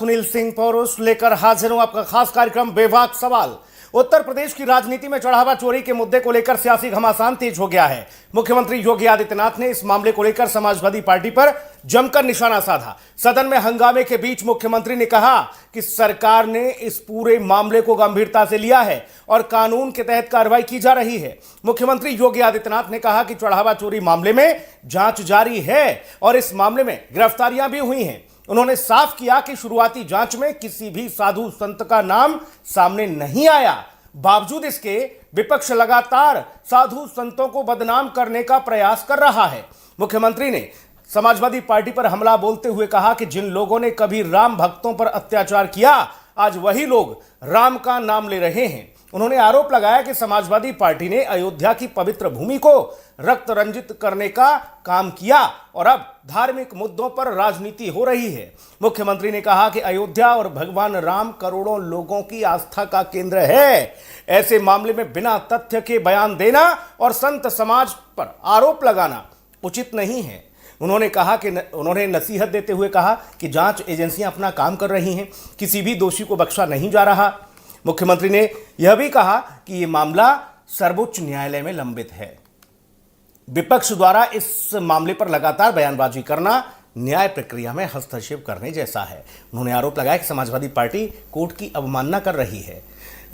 सुनील सिंह पौरुष लेकर हाजिर हूं आपका खास कार्यक्रम बेबाक सवाल। उत्तर प्रदेश की राजनीति में चढ़ावा चोरी के मुद्दे को लेकर सियासी घमासान तेज हो गया है। मुख्यमंत्री योगी आदित्यनाथ ने इस मामले को लेकर समाजवादी पार्टी पर जमकर निशाना साधा। सदन में हंगामे के बीच मुख्यमंत्री ने कहा कि सरकार ने इस पूरे मामले को गंभीरता से लिया है और कानून के तहत कार्रवाई की जा रही है। मुख्यमंत्री योगी आदित्यनाथ ने कहा कि चढ़ावा चोरी मामले में जांच जारी है और इस मामले में गिरफ्तारियां भी हुई हैं। उन्होंने साफ किया कि शुरुआती जांच में किसी भी साधु संत का नाम सामने नहीं आया। बावजूद इसके विपक्ष लगातार साधु संतों को बदनाम करने का प्रयास कर रहा है। मुख्यमंत्री ने समाजवादी पार्टी पर हमला बोलते हुए कहा कि जिन लोगों ने कभी राम भक्तों पर अत्याचार किया, आज वही लोग राम का नाम ले रहे हैं। उन्होंने आरोप लगाया कि समाजवादी पार्टी ने अयोध्या की पवित्र भूमि को रक्त रंजित करने का काम किया और अब धार्मिक मुद्दों पर राजनीति हो रही है। मुख्यमंत्री ने कहा कि अयोध्या और भगवान राम करोड़ों लोगों की आस्था का केंद्र है। ऐसे मामले में बिना तथ्य के बयान देना और संत समाज पर आरोप लगाना उचित नहीं है। उन्होंने नसीहत देते हुए कहा कि जांच एजेंसियां अपना काम कर रही हैं, किसी भी दोषी को बख्शा नहीं जा रहा। मुख्यमंत्री ने यह भी कहा कि यह मामला सर्वोच्च न्यायालय में लंबित है। विपक्ष द्वारा इस मामले पर लगातार बयानबाजी करना न्याय प्रक्रिया में हस्तक्षेप करने जैसा है। उन्होंने आरोप लगाया कि समाजवादी पार्टी कोर्ट की अवमानना कर रही है।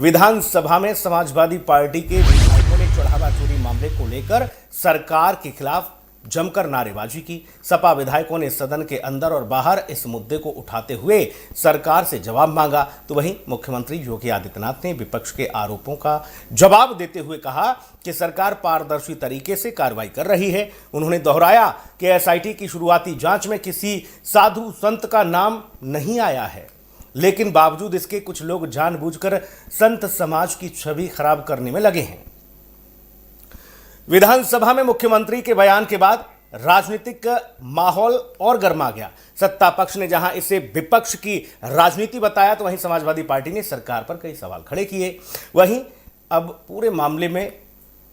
विधानसभा में समाजवादी पार्टी के विधायकों ने चढ़ावा चोरी मामले को लेकर सरकार के खिलाफ जमकर नारेबाजी की। सपा विधायकों ने सदन के अंदर और बाहर इस मुद्दे को उठाते हुए सरकार से जवाब मांगा, तो वहीं मुख्यमंत्री योगी आदित्यनाथ ने विपक्ष के आरोपों का जवाब देते हुए कहा कि सरकार पारदर्शी तरीके से कार्रवाई कर रही है। उन्होंने दोहराया कि एसआईटी की शुरुआती जांच में किसी साधु संत का नाम नहीं आया है, लेकिन बावजूद इसके कुछ लोग जानबूझकर संत समाज की छवि खराब करने में लगे हैं। विधानसभा में मुख्यमंत्री के बयान के बाद राजनीतिक माहौल और गर्मा गया। सत्ता पक्ष ने जहां इसे विपक्ष की राजनीति बताया, तो वहीं समाजवादी पार्टी ने सरकार पर कई सवाल खड़े किए। वहीं अब पूरे मामले में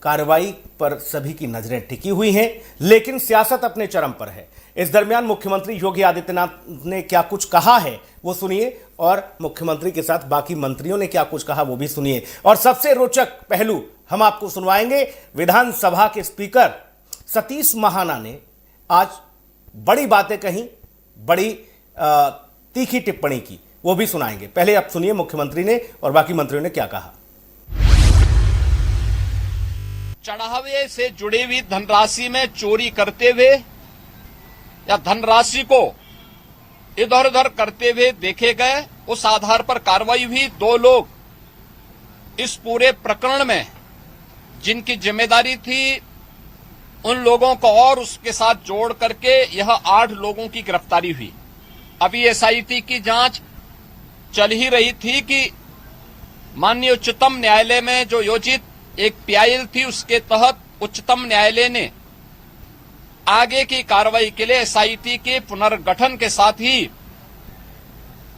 कार्रवाई पर सभी की नजरें टिकी हुई हैं, लेकिन सियासत अपने चरम पर है। इस दरमियान मुख्यमंत्री योगी आदित्यनाथ ने क्या कुछ कहा है वो सुनिए, और मुख्यमंत्री के साथ बाकी मंत्रियों ने क्या कुछ कहा वो भी सुनिए। और सबसे रोचक पहलू हम आपको सुनवाएंगे। विधानसभा के स्पीकर सतीश महाना ने आज बड़ी बातें कही, बड़ी तीखी टिप्पणी की, वो भी सुनाएंगे। पहले आप सुनिए मुख्यमंत्री ने और बाकी मंत्रियों ने क्या कहा। चढ़ावे से जुड़ी हुई धनराशि में चोरी करते हुए या धनराशि को इधर उधर करते हुए देखे गए, उस आधार पर कार्रवाई हुई। 2 लोग इस पूरे प्रकरण में जिनकी जिम्मेदारी थी, उन लोगों को और उसके साथ जोड़ करके यह 8 लोगों की गिरफ्तारी हुई। अभी एसआईटी की जांच चल ही रही थी कि माननीय उच्चतम न्यायालय में जो योजित एक पीआईएल थी, उसके तहत उच्चतम न्यायालय ने आगे की कार्रवाई के लिए एसआईटी के पुनर्गठन के साथ ही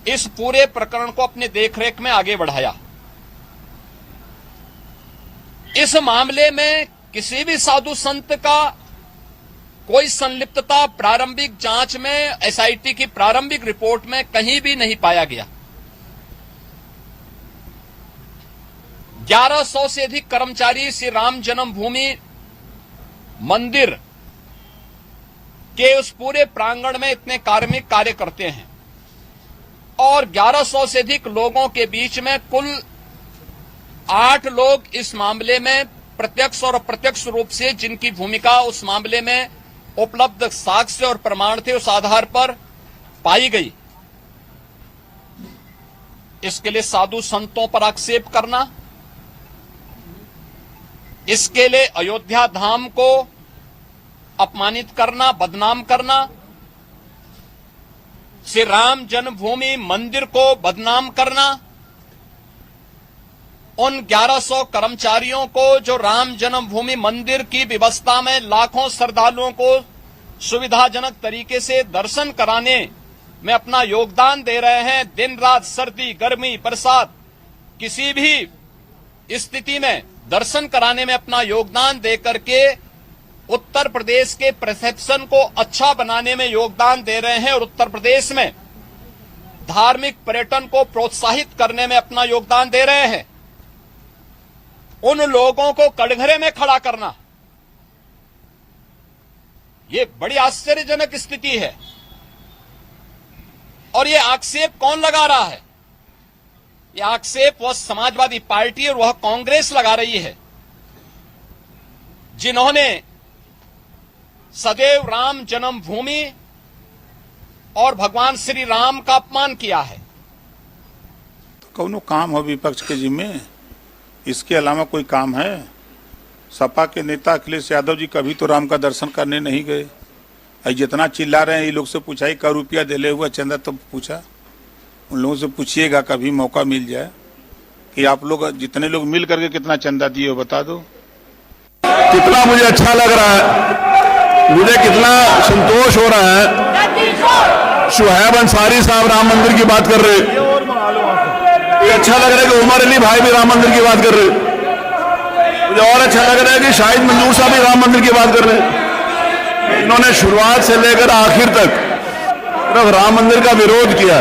इस पूरे प्रकरण को अपने देखरेख में आगे बढ़ाया। इस मामले में किसी भी साधु संत का कोई संलिप्तता प्रारंभिक जांच में एसआईटी की प्रारंभिक रिपोर्ट में कहीं भी नहीं पाया गया। 1100 से अधिक कर्मचारी श्री राम जन्मभूमि मंदिर के उस पूरे प्रांगण में इतने कार्मिक कार्य करते हैं और 1100 से अधिक लोगों के बीच में कुल 8 लोग इस मामले में प्रत्यक्ष और अप्रत्यक्ष रूप से जिनकी भूमिका उस मामले में उपलब्ध साक्ष्य और प्रमाण थे, उस आधार पर पाई गई। इसके लिए साधु संतों पर आक्षेप करना, इसके लिए अयोध्या धाम को अपमानित करना, बदनाम करना, श्री राम जन्मभूमि मंदिर को बदनाम करना, उन 1100 कर्मचारियों को जो राम जन्मभूमि मंदिर की व्यवस्था में लाखों श्रद्धालुओं को सुविधाजनक तरीके से दर्शन कराने में अपना योगदान दे रहे हैं, दिन रात सर्दी गर्मी बरसात किसी भी स्थिति में दर्शन कराने में अपना योगदान दे करके उत्तर प्रदेश के परसेप्शन को अच्छा बनाने में योगदान दे रहे हैं और उत्तर प्रदेश में धार्मिक पर्यटन को प्रोत्साहित करने में अपना योगदान दे रहे हैं, उन लोगों को कटघरे में खड़ा करना, ये बड़ी आश्चर्यजनक स्थिति है। और ये आक्षेप कौन लगा रहा है? ये आक्षेप वह समाजवादी पार्टी और वह कांग्रेस लगा रही है, जिन्होंने सदैव राम जन्मभूमि और भगवान श्री राम का अपमान किया है। कौनो काम हो विपक्ष के जिम्मे, इसके अलावा कोई काम है? सपा के नेता अखिलेश यादव जी कभी तो राम का दर्शन करने नहीं गए। जितना चिल्ला रहे हैं ये लोग से पूछा ही, 1 रुपया दिले हुआ चंदा, तो पूछा उन लोगों से पूछिएगा कभी मौका मिल जाए कि आप लोग जितने लोग मिल करके कितना चंदा दिए हो बता दो। कितना मुझे अच्छा लग रहा है, मुझे कितना संतोष हो रहा है। शुहैब अंसारी साहब राम मंदिर की बात कर रहे, ये अच्छा लग रहा है कि उमर अली भाई भी राम मंदिर की बात कर रहे। मुझे और अच्छा लग रहा है कि शाहिद मंजूर साहब भी राम मंदिर की बात कर रहे। इन्होंने शुरुआत से लेकर आखिर तक सिर्फ राम मंदिर का विरोध किया।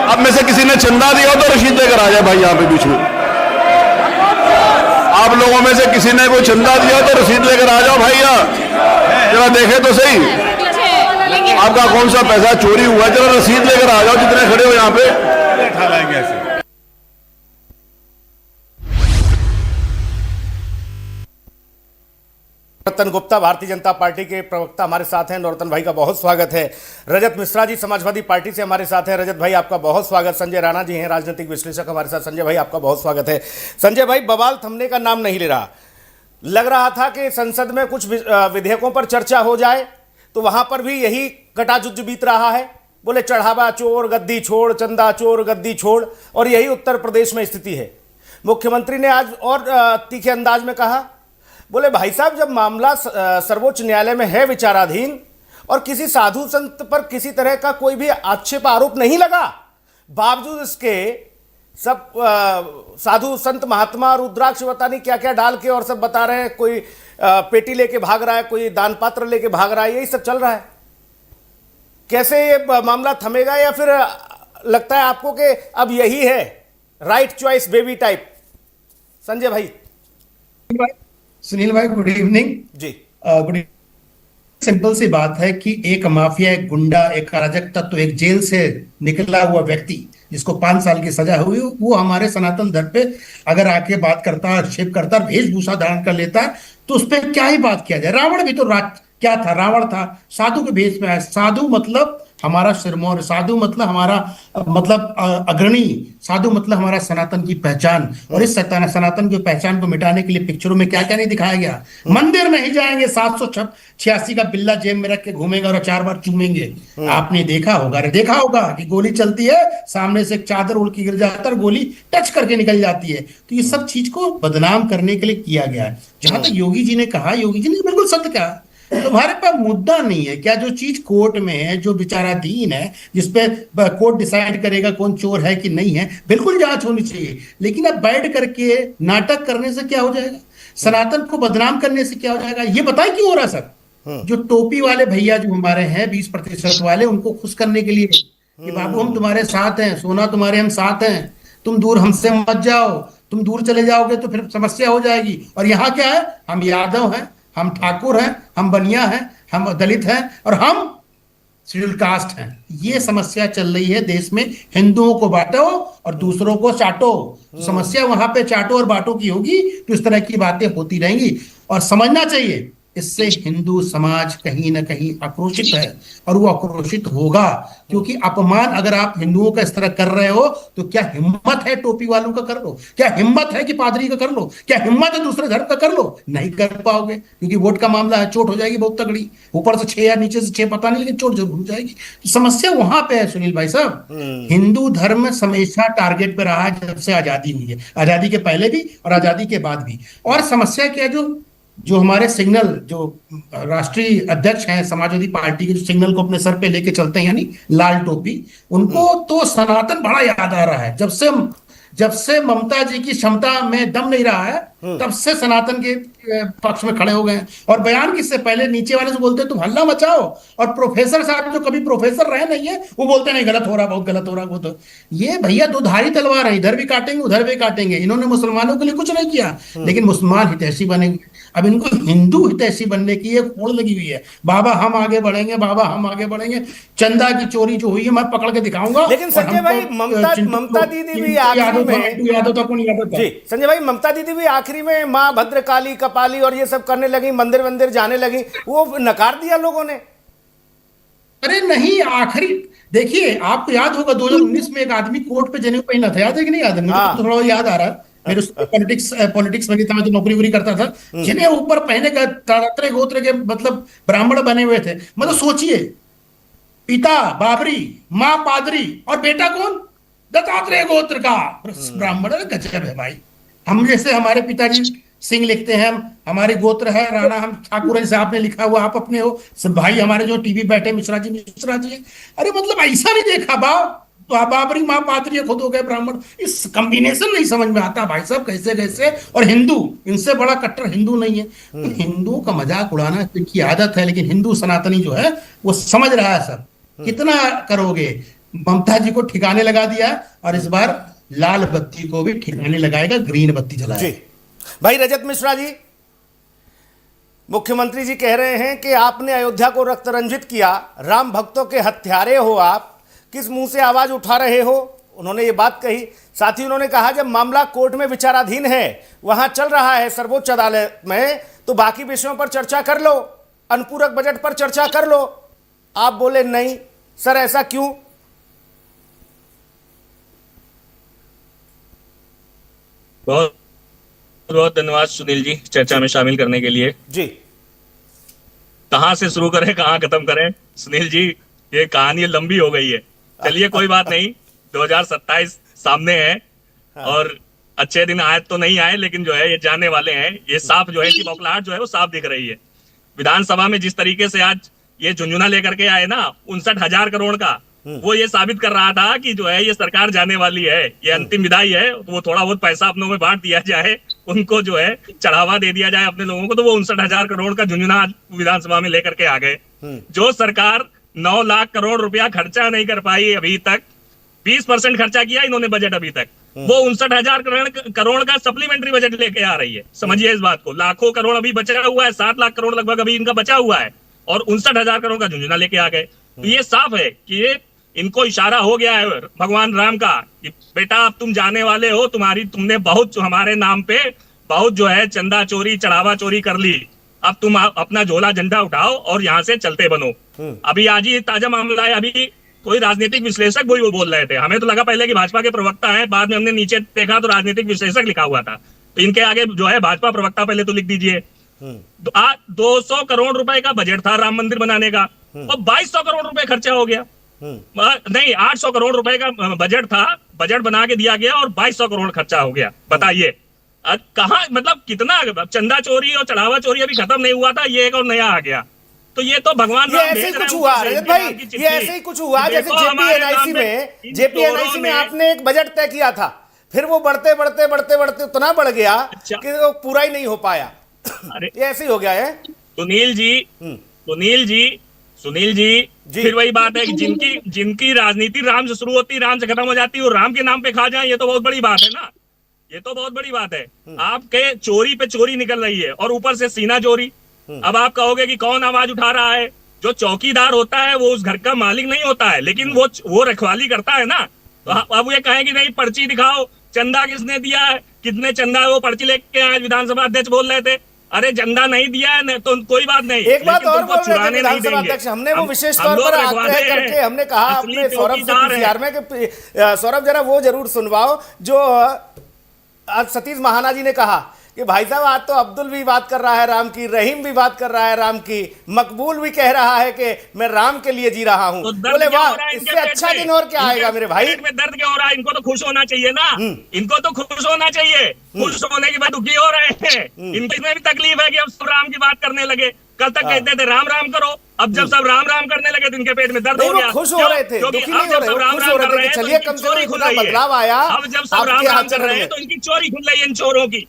अब में से किसी ने चंदा दिया हो तो रसीद लेकर आ जाए भाई यहाँ पे बीच में। आप लोगों में से किसी ने कोई चंदा दिया हो तो रसीद लेकर आ जाओ भाई, यहाँ जरा देखे तो सही आपका कौन सा पैसा चोरी हुआ, जरा रसीद लेकर आ जाओ जितने खड़े हो यहाँ पे। रतन गुप्ता भारतीय जनता पार्टी के प्रवक्ता हमारे साथ हैं। नौरतन भाई का बहुत स्वागत है। रजत मिश्रा जी समाजवादी पार्टी से हमारे साथ हैं। रजत भाई आपका बहुत स्वागत। संजय राणा जी हैं राजनीतिक विश्लेषक हमारे साथ। संजय भाई आपका बहुत स्वागत है। संजय भाई, बवाल थमने का नाम नहीं ले रहा। लग रहा था कि संसद में कुछ विधेयकों पर चर्चा हो जाए तो वहां पर भी यही कटाजुज बीत रहा है। बोले चढ़ावा चोर गद्दी छोड़, चंदा चोर गद्दी छोड़, और यही उत्तर प्रदेश में स्थिति है। मुख्यमंत्री ने आज और तीखे अंदाज में कहा, बोले भाई साहब, जब मामला सर्वोच्च न्यायालय में है विचाराधीन और किसी साधु संत पर किसी तरह का कोई भी आक्षेप आरोप नहीं लगा, बावजूद इसके सब साधु संत महात्मा रुद्राक्ष पता नहीं क्या क्या डाल के और सब बता रहे हैं, कोई पेटी लेके भाग रहा है, कोई दान पात्र लेके भाग रहा है, यही सब चल रहा है। कैसे ये मामला थमेगा, या फिर लगता है आपको कि अब यही है right choice baby type? Sanjay भाई। सुनील भाई, गुड इवनिंग जी। Good evening. सिंपल सी बात है कि एक माफिया, एक गुंडा, एक अराजक तत्व, एक जेल से निकला हुआ व्यक्ति जिसको 5 साल की सजा हुई, वो हमारे सनातन धर्म पे अगर आके बात करता है, आक्षेप करता है, वेशभूषा धारण कर लेता है, तो उस पर क्या ही बात किया जाए। रावण भी तो क्या था? रावण था, साधु के भेष में आया। साधु मतलब हमारा सिरमौर, साधु मतलब हमारा अग्रणी, साधु मतलब हमारा सनातन की पहचान। और इस सनातन की पहचान को मिटाने के लिए पिक्चरों में क्या क्या नहीं दिखाया गया। मंदिर नहीं जाएंगे, 786 का बिल्ला जेब में रख के घूमेंगे और 4 बार चूमेंगे। आपने देखा होगा कि गोली चलती है, सामने से एक चादर उड़ के गिर जाता है, गोली टच करके निकल जाती है। तो ये सब चीज को बदनाम करने के लिए किया गया है। जहां तक योगी जी ने कहा, योगी जी ने बिल्कुल सत्य कहा। तुम्हारे पास मुद्दा नहीं है क्या? जो चीज कोर्ट में है, जो विचाराधीन है, जिसपे कोर्ट डिसाइड करेगा कौन चोर है कि नहीं है, बिल्कुल जांच होनी चाहिए। लेकिन अब बैठ करके नाटक करने से क्या हो जाएगा? सनातन को बदनाम करने से क्या हो जाएगा? ये बताए क्यों हो रहा सर? जो टोपी वाले भैया जो हमारे हैं 20% वाले, उनको खुश करने के लिए कि बाबू हम तुम्हारे साथ हैं, सोना तुम्हारे हम साथ हैं, तुम दूर हमसे मत जाओ, तुम दूर चले जाओगे तो फिर समस्या हो जाएगी। और यहाँ क्या है? हम यादव हैं, हम ठाकुर हैं, हम बनिया हैं, हम दलित हैं और हम शेड्यूल कास्ट हैं। ये समस्या चल रही है देश में। हिंदुओं को बांटो और दूसरों को चाटो। तो समस्या वहां पे चाटो और बांटो की होगी, तो इस तरह की बातें होती रहेंगी। और समझना चाहिए, इससे हिंदू समाज कहीं ना कहीं आक्रोशित है और वो आक्रोशित होगा, क्योंकि अपमान अगर आप हिंदुओं का इस तरह कर रहे हो तो क्या हिम्मत है टोपी वालों का कर लो? क्या हिम्मत है कि पादरी का कर लो? क्या हिम्मत है दूसरे धर्म का कर लो? नहीं कर पाओगे, क्योंकि वोट का मामला है, चोट हो जाएगी बहुत तगड़ी। ऊपर से 6 या नीचे से 6 पता नहीं, लेकिन चोट जरूर हो जाएगी। तो समस्या वहां पे है सुनील भाई साहब। हिंदू धर्म हमेशा टारगेट पे रहा है जब से आजादी हुई है, आजादी के पहले भी और आजादी के बाद भी। और समस्या क्या है, जो हमारे सिग्नल, जो राष्ट्रीय अध्यक्ष हैं समाजवादी पार्टी के, जो सिग्नल को अपने सर पे लेके चलते हैं, यानी लाल टोपी, उनको तो सनातन बड़ा याद आ रहा है। जब से जब से ममता जी की क्षमता में दम नहीं रहा है, तब से सनातन के पक्ष में खड़े हो गए हैं। और बयान किससे पहले नीचे वाले से बोलते हैं तुम हल्ला मचाओ, और प्रोफेसर साहब जो कभी प्रोफेसर रहे नहीं है वो बोलते नहीं गलत हो रहा, बहुत गलत हो रहा। वो तो ये भैया दो धारी तलवार है, इधर भी काटेंगे उधर भी काटेंगे। इन्होंने मुसलमानों के लिए कुछ नहीं किया, लेकिन मुसलमान हितैषी बनेंगे। अब इनको हिंदू हितैषी बनने की एक होड़ लगी हुई है, बाबा हम आगे बढ़ेंगे, बाबा हम आगे बढ़ेंगे। चंदा की चोरी जो हुई है मैं पकड़ के दिखाऊंगा। लेकिन संजय भाई, ममता दीदी भी आखिरी में, यादव था, कौन यादव था? जी संजय भाई, ममता दीदी भी आखिरी में माँ भद्रकाली कपाली और ये सब करने लगी, मंदिर वंदिर जाने लगी, वो नकार दिया लोगों ने। अरे नहीं, आखिरी देखिए, आपको याद होगा 2019 में एक आदमी कोर्ट पे जनेऊ पहना था, याद है कि नहीं याद है? मुझे तो थोड़ा याद आ रहा है, मेरे पॉलिटिक्स में था, मैं तो नौकरी वोकरी करता था। जिन्हें ऊपर पहने का तारात्रे गोत्र के मतलब ब्राह्मण बने हुए थे। मतलब सोचिए, पिता बाबरी, माँ पादरी और बेटा कौन? दत्तात्रेय गोत्र का ब्राह्मण। गजब है भाई। हम जैसे हमारे पिताजी सिंह लिखते हैं, हमारे गोत्र है राणा, हम ठाकुर से आपने लिखा हुआ, आप अपने हो। सब भाई हमारे जो टीवी बैठे मिश्रा जी है। अरे मतलब ऐसा नहीं देखा तो बाबरी माँ पादरी खुद हो गए ब्राह्मण। इस कॉम्बिनेशन नहीं समझ में आता भाई साहब, कैसे कैसे। और हिंदू, इनसे बड़ा कट्टर हिंदू नहीं है। तो हिंदुओं का मजाक उड़ाना इनकी आदत है, लेकिन हिंदू सनातनी जो है वो समझ रहा है सब। कितना करोगे? ममता जी को ठिकाने लगा दिया, और इस बार लाल बत्ती को भी ठिकाने लगाएगा, ग्रीन बत्ती जलाएगा। भाई रजत मिश्रा जी, मुख्यमंत्री जी कह रहे हैं कि आपने अयोध्या को रक्त रंजित किया, राम भक्तों के हत्यारे हो आप, किस मुंह से आवाज उठा रहे हो? उन्होंने ये बात कही। साथ ही उन्होंने कहा जब मामला कोर्ट में विचाराधीन है, वहां चल रहा है सर्वोच्च अदालत में, तो बाकी विषयों पर चर्चा कर लो, अनुपूरक बजट पर चर्चा कर लो। आप बोले नहीं सर, ऐसा क्यों? बहुत बहुत धन्यवाद सुनील जी, चर्चा में शामिल करने के लिए। जी, कहां से शुरू करें कहां खत्म करें सुनील जी, ये कहानी लंबी हो गई है। चलिए कोई बात नहीं, 2027 सामने है, और अच्छे दिन आए तो नहीं आए, लेकिन जो है ये जाने वाले हैं। ये साफ जो है कि बौखलाहट जो है वो साफ दिख रही है। विधानसभा में जिस तरीके से आज ये झुंझुना लेकर के आए ना 59,000 करोड़ का, वो ये साबित कर रहा था कि जो है ये सरकार जाने वाली है, ये अंतिम विदाई है। तो वो थोड़ा बहुत पैसा अपनों में बांट दिया जाए, उनको जो है चढ़ावा दे दिया जाए अपने लोगों को, तो वो 59,000 करोड़ का झुंझुना विधानसभा में लेकर के आ गए। जो सरकार 9 लाख करोड़ रुपया खर्चा नहीं कर पाई अभी तक, 20% खर्चा किया इन्होंने बजट अभी तक, वो 59,000 करोड़ का सप्लीमेंट्री बजट लेके आ रही है। समझिए इस बात को, लाखों करोड़ अभी बचा हुआ है, 7 लाख करोड़ लगभग अभी इनका बचा हुआ है, और 59,000 करोड़ का झुंझुना लेके आ गए। तो ये साफ है कि ये इनको इशारा हो गया है भगवान राम का कि बेटा अब तुम जाने वाले हो, तुमने बहुत हमारे नाम पे बहुत जो है चंदा चोरी चढ़ावा चोरी कर ली, अब तुम अपना झोला झंडा उठाओ और यहाँ से चलते बनो। अभी आज ही ताजा मामला है, अभी कोई राजनीतिक विश्लेषक वो बोल रहे थे, हमें तो लगा पहले कि भाजपा के प्रवक्ता हैं, बाद में हमने नीचे देखा तो राजनीतिक विश्लेषक लिखा हुआ था। तो इनके आगे जो है भाजपा प्रवक्ता पहले तो लिख दीजिए। 200 करोड़ रुपए का बजट था राम मंदिर बनाने का, और 2200 करोड़ रुपए खर्चा हो गया। नहीं, 800 करोड़ रुपए का बजट था, बजट बना के दिया गया और 2200 करोड़ खर्चा हो गया। बताइए कहाँ, मतलब कितना चंदा चोरी और चढ़ावा चोरी अभी खत्म नहीं हुआ था, ये एक और नया आ गया। तो ये तो भगवान ये ऐसे ही कुछ हुआ रजत भाई, ये ऐसे ही कुछ हुआ जैसे जेपीएनआईसी में आपने एक बजट तय किया था, फिर वो बढ़ते बढ़ते बढ़ते बढ़ते उतना बढ़ गया कि वो पूरा ही नहीं हो पाया। अरे ये ऐसे ही हो गया है सुनील जी, फिर वही बात है कि जिनकी राजनीति राम से शुरू होती राम से खत्म हो जाती है, वो राम के नाम पे खा जाए, ये तो बहुत बड़ी बात है ना। ये तो बहुत बड़ी बात है। आपके चोरी पे चोरी निकल रही है और ऊपर से सीना चोरी। अब आप कहोगे कि कौन आवाज उठा रहा है? जो चौकीदार होता है वो उस घर का मालिक नहीं होता है, लेकिन वो रखवाली करता है ना। तो अब ये कहें कि नहीं पर्ची दिखाओ, चंदा किसने दिया है, कितने चंदा, वो पर्ची लेके आज विधानसभा अध्यक्ष बोल रहे थे अरे चंदा नहीं दिया है तो कोई बात नहीं। एक बात और बोल रहे थे विधानसभा अध्यक्ष, हमने वो विशेष तौर पर आग्रह करके हमने कहा अपने सौरभ से पीसीआर में कि सौरभ जरा वो जरूर सुनवाओ जो आज सतीश महाना जी ने कहा कि भाई साहब आज तो अब्दुल भी बात कर रहा है राम की, रहीम भी बात कर रहा है राम की, मकबूल भी कह रहा है कि मैं राम के लिए जी रहा हूँ। तो बोले वाह, इससे अच्छा दिन और क्या आएगा मेरे भाई। में दर्द क्या हो रहा है? इनको तो खुश होना चाहिए ना, इनको तो खुश होना चाहिए। खुश होने के बाद दुखी हो रहे हैं, इनमें भी तकलीफ है कि अब सब राम की बात करने लगे। कल तक कहते थे राम राम करो, अब जब सब राम राम करने लगे तो इनके पेट में दर्द नहीं, हो वो गया। खुश हो क्यों? रहे थे, क्योंकि दुखी अब नहीं हो जब रहे, सब वो राम खुश राम हो रहे कर थे रहे कि हैं तो चलिए इनकी कम से चोरी कम खुल थोड़ा रही है। बदलाव आया अब जब सब राम आपके राम कर आचरण रहे हैं में। तो इनकी चोरी खुल रही है इन चोरों की।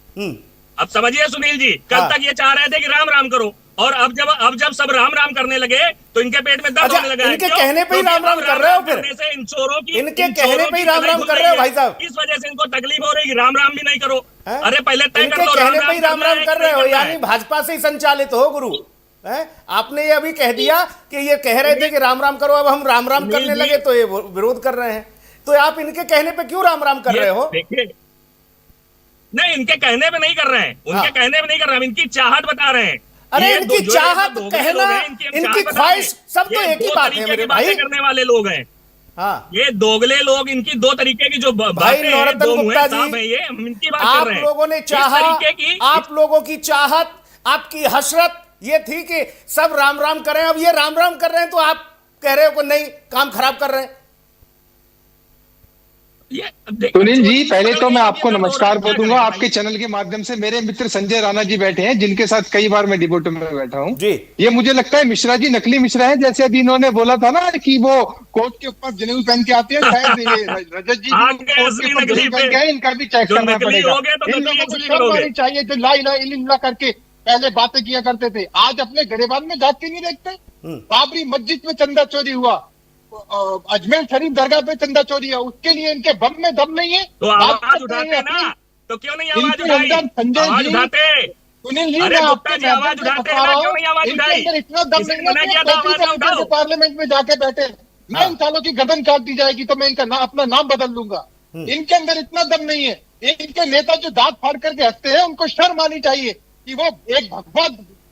अब समझिए सुनील जी, कल हाँ। तक ये चाह रहे थे कि राम राम करो, और अब जब सब राम राम करने लगे तो इनके पेट में दर्द अच्छा, होने लगा है। इनके क्यों? कहने पे ही क्योंकि राम राम अब कर रहे हो फिर? करने से इन चोरों की इनके इन कहने चोरों पे ही की राम कलाई राम खुल कर रही रहे हो है। भाई साहब? इस वजह से इनको तकलीफ हो रही है कि राम राम भी नहीं करो। हैं? अरे पहले तय कर इनके लो कहने पे ही राम राम है कर कि रहे हो, नहीं करना यानी है। भाजपा से ही संचालित हो गुरु हैं? आपने ये अभी कह दिया कि ये कह रहे थे कि राम राम करो, अब हम राम राम सुनील करने जी। लगे तो ये विरोध कर रहे हैं। तो आप इनके कहने पे क्यों राम राम कर ये रहे हो? देखिए, नहीं इनके कहने पे नहीं कर रहे हैं, उनके हाँ। कहने पे नहीं कर रहे हैं, हम इनकी चाहत बता रहे हैं। अरे ये इनकी जो चाहत, दोगले कहना, लोग हैं, हम इनकी चाहत बता रहे ख्वाहिश, हैं। सब तो ये एक ही दो बात है तरीके मेरे की बातें भाई। करने वाले लोग हैं। हाँ, ये दोगले लोग, इनकी दो तरीके की जो भाई बातें हैं, नौरतन दो गुप्ता मुंह जी, साफ है, ये हम इनकी बात कर आप रहे हैं। लोगों ने इस चाहा, तरीके की आप लोगों की चाहत, आपकी हसरत ये थी कि सब राम राम करें। अब ये राम राम कर रहे हैं तो आप कह रहे हो कि नहीं, काम खराब कर रहे हैं। सुनील जी, पहले तो मैं आपको नमस्कार बोलूंगा आपके चैनल के माध्यम से। मेरे मित्र संजय राणा जी बैठे हैं, जिनके साथ कई बार मैं डिबेट में बैठा हूं जी। ये मुझे लगता है मिश्रा जी नकली मिश्रा है। जैसे अभी इन्होंने बोला था ना कि वो कोर्ट के ऊपर जनेऊ पहन के आते हैं, शायद ये रजत जी आगे कोर्ट के असली ऊपर नकली जनेऊ पहन के आए, इनका भी चेक जो करना नकली पड़ेगा। हो गए तो इन नकली लोगों को असली शर्म करोगे। आनी चाहिए जो ला इलाहा इल्लल्लाह करके पहले बातें किया करते थे, आज अपने गरेबान में जाके नहीं देखते। बाबरी मस्जिद में चंदा चोरी हुआ, अजमेर शरीफ दरगाह पे चंदा चोरी है, उसके लिए इनके बम में दम नहीं है। तो बात आवाज करते उठाते हैं ना, अपनी- तो क्यों नहीं आवाज इनके उठाई? अंदर संजय आवाज जी, उठाते। सुनील जी, अरे मैं गुप्ता आपके जी आवाज माध्यम से उठाते बता हैं ना, रहा क्यों हूं, नहीं आवाज इनके उठाई? अंदर इतना दम किसी नहीं ने मना है किया कि था आवाज ना 35 उठाओ। के पार्लियामेंट में जाके बैठे। मैं इन सालों की गर्दन काट दी जाएगी तो मैं इनका अपना नाम बदल लूंगा। इनके अंदर इतना दम नहीं है। इनके नेता जो दांत फाड़ करके हंसते हैं, उनको शर्म आनी चाहिए कि वो एक भगवा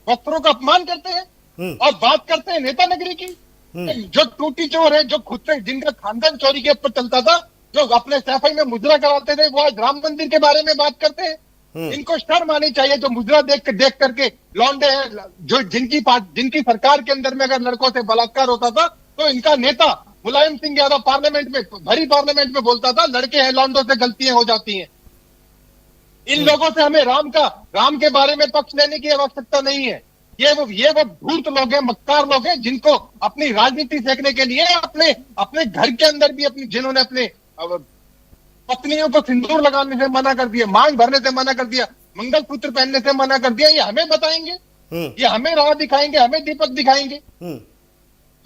वस्त्रों का अपमान करते हैं और बात करते हैं नेता नगरी की। जो टूटी चोर है, जो खुद से जिनका खानदान चोरी के ऊपर चलता था, जो अपने सफाई में मुजरा कराते थे, वो आज राम मंदिर के बारे में बात करते हैं। इनको शर्म आनी चाहिए। जो मुजरा देख करके लौंडे हैं, जो जिनकी सरकार के अंदर में अगर लड़कों से बलात्कार होता था तो इनका नेता मुलायम सिंह यादव पार्लियामेंट में, भरी पार्लियामेंट में बोलता था, लड़के हैं लौंडों से गलतियां हो जाती हैं। इन लोगों से हमें राम के बारे में पक्ष लेने की आवश्यकता नहीं है। ये वो धूर्त लोग हैं, मक्कार लोग हैं, जिनको अपनी राजनीति सेकने के लिए अपने घर के अंदर भी जिन्होंने अपने पत्नियों को सिंदूर लगाने से मना कर दिया, मांग भरने से मना कर दिया, मंगलसूत्र पहनने से मना कर दिया, ये हमें बताएंगे, ये हमें राह दिखाएंगे, हमें दीपक दिखाएंगे।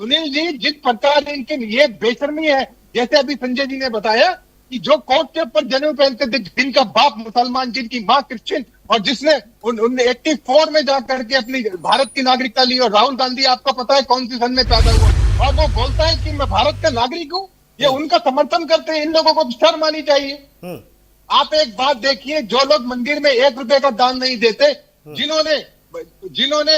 सुनील जी, जिस प्रकार इनके ये बेशर्मी है, जैसे अभी संजय जी ने बताया कि जो कोर्ट के ऊपर जनेऊ पहनते थे, जिनका बाप मुसलमान, जिनकी माँ क्रिश्चियन, और जिसने 84 में जाकर के अपनी भारत की नागरिकता ली, और राहुल गांधी आपको पता है कौन सी सन में पैदा हुआ, और वो बोलता है कि मैं भारत का नागरिक हूँ, ये उनका समर्थन करते हैं। इन लोगों को शर्म आनी चाहिए। आप एक बात देखिए, जो लोग मंदिर में 1 रुपए का दान नहीं देते, जिन्होंने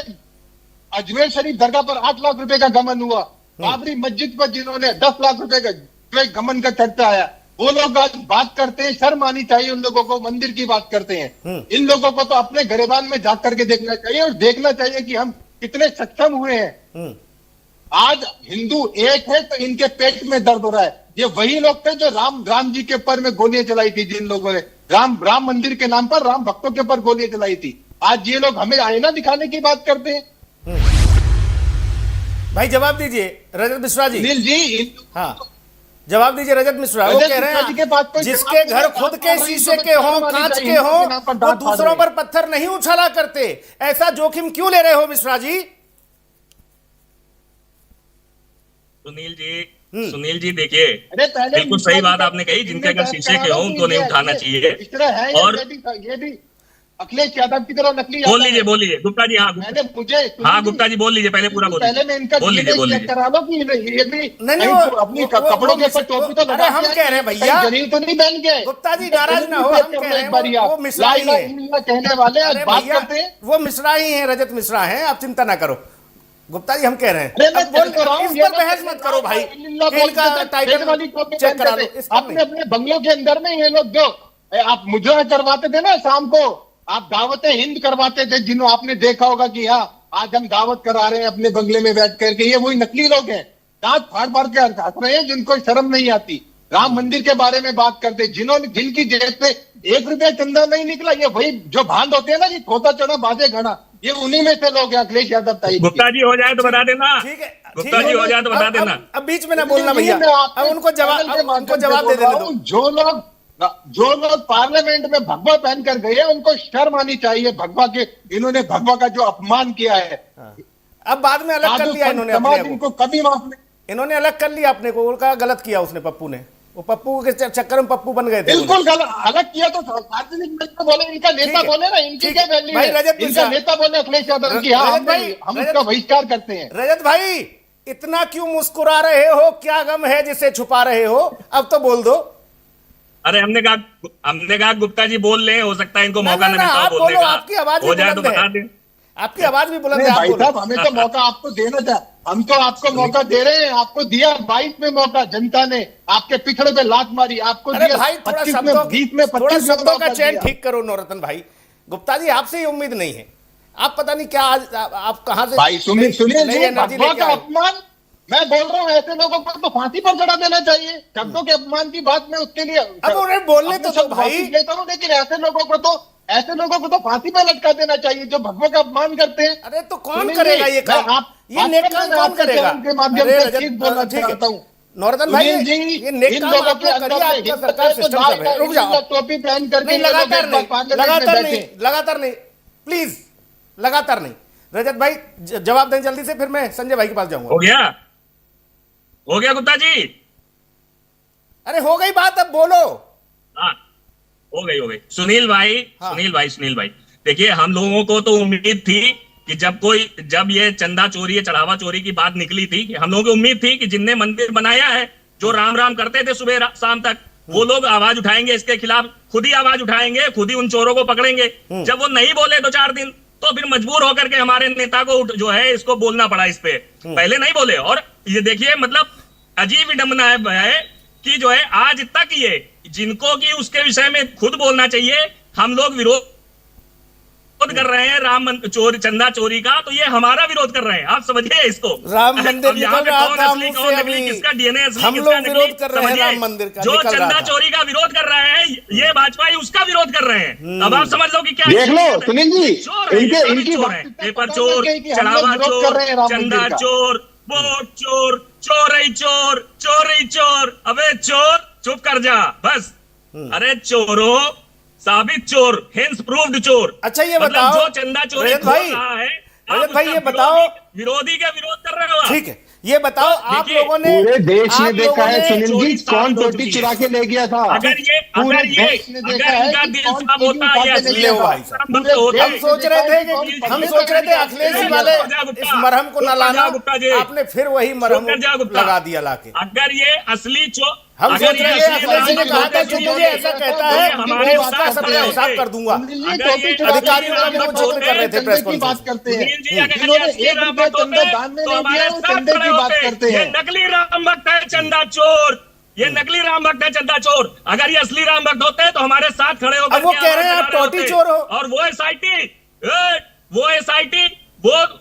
अजमेर शरीफ दरगाह पर 8 लाख रुपए का गमन हुआ, बाबरी मस्जिद पर जिन्होंने 10 लाख रुपए का गमन का चर्चा आया, वो लोग आज बात करते हैं। शर्म आनी चाहिए उन लोगों को, मंदिर की बात करते हैं। इन लोगों को तो अपने गरेबान में जा करके देखना चाहिए और देखना चाहिए कि हम कितने सक्षम हुए हैं। आज हिंदू एक है तो इनके पेट में दर्द हो रहा है। ये वही लोग थे जो राम जी के ऊपर में गोलियां चलाई थी, जिन लोगों ने राम मंदिर के नाम पर राम भक्तों के ऊपर गोलियां चलाई थी। आज ये लोग हमें आईना दिखाने की बात करते हैं। भाई जवाब दीजिए रजत मिश्रा जी। सुनील जी, हाँ, जवाब दीजिए रजत मिश्रा। वो रजत कह रहे मिश्रा जी के पास हैं कोई जिसके जवाब घर नहीं है, खुद के आप शीशे तो के हों, शर्म आनी कांच चाहिए, के हों, इनके नाम पर वो डांट फाड़ दूसरों रहे पर पत्थर नहीं उछाला करते। ऐसा जोखिम क्यों ले रहे हो मिश्रा जी? सुनील जी देखिए, अरे पहले बिल्कुल सही बात आपने कही, जिनके अगर शीशे के हों उनको नहीं उठाना चाहिए। इस तरह है और ये भी अखिलेश यादव की तरह नकली बोल लीजिए गुप्ता जी। मैंने मुझे हाँ गुप्ता जी बोल लीजिए, पहले पूरा पहले मैं इनका बोल लीजिए। करा लो कि ये भी नहीं, अपनी कपड़ों के ऊपर टोपी तो अरे हम कह रहे हैं भैया, जनीव तो नहीं पहन गए। गुप्ता जी नाराज ना हो, हम कह रहे हैं वो मिश्रा ही है कहने वाले आज अरे बात भैया, करते हैं। वो मिश्रा ही हैं, रजत मिश्रा हैं, आप चिंता ना करो। गुप्ता जी हम कह रहे हैं, अरे मैं अब बोल कर रहा हूं, इस ये पर बहस मत करो भाई। इनका टाइटल चेक करा लो, इस पर अपने नहीं। अपने बंगलों के अंदर में ये लोग जो आप मुजरा करवाते थे ना शाम को, आप दावतें हिंद करवाते थे, जिन्हों आपने देखा होगा कि हाँ आज हम दावत करा रहे हैं अपने बंगले में बैठ करके, ये वही नकली लोग हैं, दांत फाड़ फाड़ के हंस रहे हैं, जिनको शर्म नहीं आती। राम मंदिर के बारे में बात करते, जिनकी जेब पे 1 रुपया चंदा नहीं निकला, ये वही जो भांड होते हैं ना कि खोता चढ़ा बाजे घड़ा, ये उन्हीं में से लोग हैं, अखिलेश यादव टाइप के। गुप्ता जी हो जाए तो बता देना। ठीक है, गुप्ता जी हो जाए तो बता देना। अब बीच में ना बोलना भैया, मैं आपके अब उनको जवाब चैनल के अब उनको माध्यम से जवाब दे बोल रहा देने दो। हूं, जो लोग पार्लियामेंट में भगवा पहन कर गए उनको शर्म आनी चाहिए। भगवा के, इन्होंने भगवा का जो अपमान किया है, अब बाद में अलग कर साधु लिया संत इन्होंने समाज अपने इनको कभी माफ नहीं। को, इन्होंने अलग कर लिया अपने को, उनका गलत किया उसने, पप्पू ने, वो पप्पू के चक्कर में पप्पू बन गए थे। बिल्कुल गलत, अलग किया तो सार्वजनिक मंच पे बोले, इनका नेता ठीक है, बोले ना, इनकी ठीक क्या है। वैल्यू भाई है? रजत इनका मिश्रा- नेता बोले अखिलेश यादव की, हाँ रजत भाई, हम रजत- उसका बहिष्कार करते हैं। रजत भाई, इतना क्यों मुस्कुरा रहे हो? क्या गम है जिसे छुपा रहे हो? अब तो बोल दो। अरे हमने कहा गुप्ता जी बोल ले, हो सकता है इनको ना, मौका ना, न ना, मिलता आप हो बोलने बोलो, का। आपकी आवाज हो भी जाए तो बुलंद बता है। दें। आपकी आवाज भी बुलंद नहीं है, आप भाई बोलो। साहब, हमें तो मौका आपको देना था, हम तो आपको मौका दे रहे हैं। आपको दिया 22 में मौका, जनता ने आपके पिछड़े पे लात मारी, आपको अरे दिया भाई, थोड़ा 25 शब्दों में 20 में थोड़ा 25 में शब्दों का मौका चयन दिया। ठीक करो नौरतन भाई। गुप्ता जी, आपसे ही उम्मीद नहीं है। आप पता नहीं क्या आज आप कहां से भाई सुनिए नई जी, एनर्जी भगवा लेके का आए। अपमान, मैं बोल रहा हूँ ऐसे लोगों को तो फांसी पर चढ़ा देना चाहिए। शब्दों के अपमान की बात मैं उसके लिए अब उन्हें बोलने अपने तो दो शब्द भाई। वापस लेता हूँ, लेकिन ऐसे लोगों को तो फांसी पर लटका देना चाहिए जो भगवा का अपमान करते हैं। अरे तो कौन सुनील करेगा जी, ये काम? मैं ये नेक आपके काम मैं कौन आपके करेगा? चैनल के माध्यम अरे से रजत, चीज बोलना ठीक है। चाहता हूँ। नौरतन भाई, सुनील जी, ये नेक इन काम लोगों आप के लोग करिए, अंदर आपका सरकार सिस्टम सब है। रुक जाओ, टोपी पहन करके नहीं, ये लोग लगातार एक बार नहीं, पार्लियामेंट में लगातार बैठे। नहीं, लगातार नहीं, प्लीज, लगातार नहीं। रजत भाई, जवाब दें जल्दी से, फिर मैं संजय भाई के पास जाऊंगा। हो गया गुप्ता जी। अरे हो गई बात, अब बोलो। हाँ, हो गई। सुनील भाई, हाँ। सुनील भाई, देखिए हम लोगों को तो उम्मीद थी कि जब ये चंदा चोरी, ये चढ़ावा चोरी की बात निकली थी, कि हम लोगों की उम्मीद थी कि जिनने मंदिर बनाया है, जो राम राम करते थे सुबह शाम तक, वो लोग आवाज उठाएंगे इसके खिलाफ, खुद ही आवाज उठाएंगे, खुद ही उन चोरों को पकड़ेंगे। जब वो नहीं बोले 2-4 दिन, तो फिर मजबूर होकर के हमारे नेता को जो है इसको बोलना पड़ा इस पे। पहले नहीं बोले, और ये देखिए मतलब अजीब विडंबना है कि जो है आज इतना किए, जिनको कि उसके विषय में खुद बोलना चाहिए, हम लोग विरोध कर रहे हैं चंदा चोरी का, तो ये हमारा विरोध कर रहे हैं। आप समझिए इसको। राम मंदिर अब यहाँ निकल पे रहा कौन था असली मुंह कौन से नकली, अभी। किसका डीएनए असली, हम किसका लोग नकली, विरोध कर रहे हैं समझिए। राम मंदिर का, जो निकल रहा चंदा था। चोरी का विरोध कर रहे हैं, ये भाजपा उसका विरोध कर रहे हैं। अब आप समझ लो कि क्या देख लो सुनील जी, चोर है, इनके ये सभी इनकी चोर बात हैं। इतना पेपर पता चोर, नहीं कि हम लोग चढ़ावा विरोध कर रहे हैं चोर, राम चंदा मंदिर का। चोर, वोट चोर, चोरी चोर, अबे चोर चुप कर जा बस। अरे चोरों, साबित चोर, हेंस प्रूव्ड चोर। अच्छा, ये मतलब बताओ, जो चंदा चोरी रजत खोल भाई, रहा है, रजत आप भाई, उसका ये बताओ, विरोधी का विरोध कर रहे हो आप। ठीक है, ये बताओ, आप देखिए, लोगों ने, पूरे देश ने आप देखा लोगों है ने- सुनील जी, चोरी कौन साबित हो टोटी चुकी चुरा है। के ले गया था। अगर पूरे देश ने देखा है इनका कि दिल कौन साफ चोरी होता उठा है, के ले ले गया लो था। भाई साहब। हम तो होते हम सोच रहे थे कि अखिलेश जी वाले इस मरहम को न लाना, आपने फिर वही मरहम लगा दिया लाके। अगर ये असली चोर, हम अगर सोच ये रहे थे, असली अखिलेश जी ने राम कहा था भक्त कि होते, मुझे ऐसा कहता है, हमारे मैं उसका साथ सब खड़े हिसाब होते। कर दूंगा। अगर ये अधिकारियों का भी वो जिक्र कर रहे थे प्रेस की बात कॉन्फ्रेंस। करते हैं। सुनील जी, अगर इन्होंने ये असली 1 राम रुपया भक्त चंदा होते, दान में तो नहीं हमारे दिया, वो साथ चंदे खड़े की बात होते। करते ये हैं। नकली राम भक्त है चंदा चोर, ये नकली राम भक्त है चंदा चोर। अगर ये असली राम भक्त होते तो हमारे साथ खड़े होकर अब वो के कह रहे हैं आवाज आप उठा टोटी होते। चोर हो। और वो एसआईटी,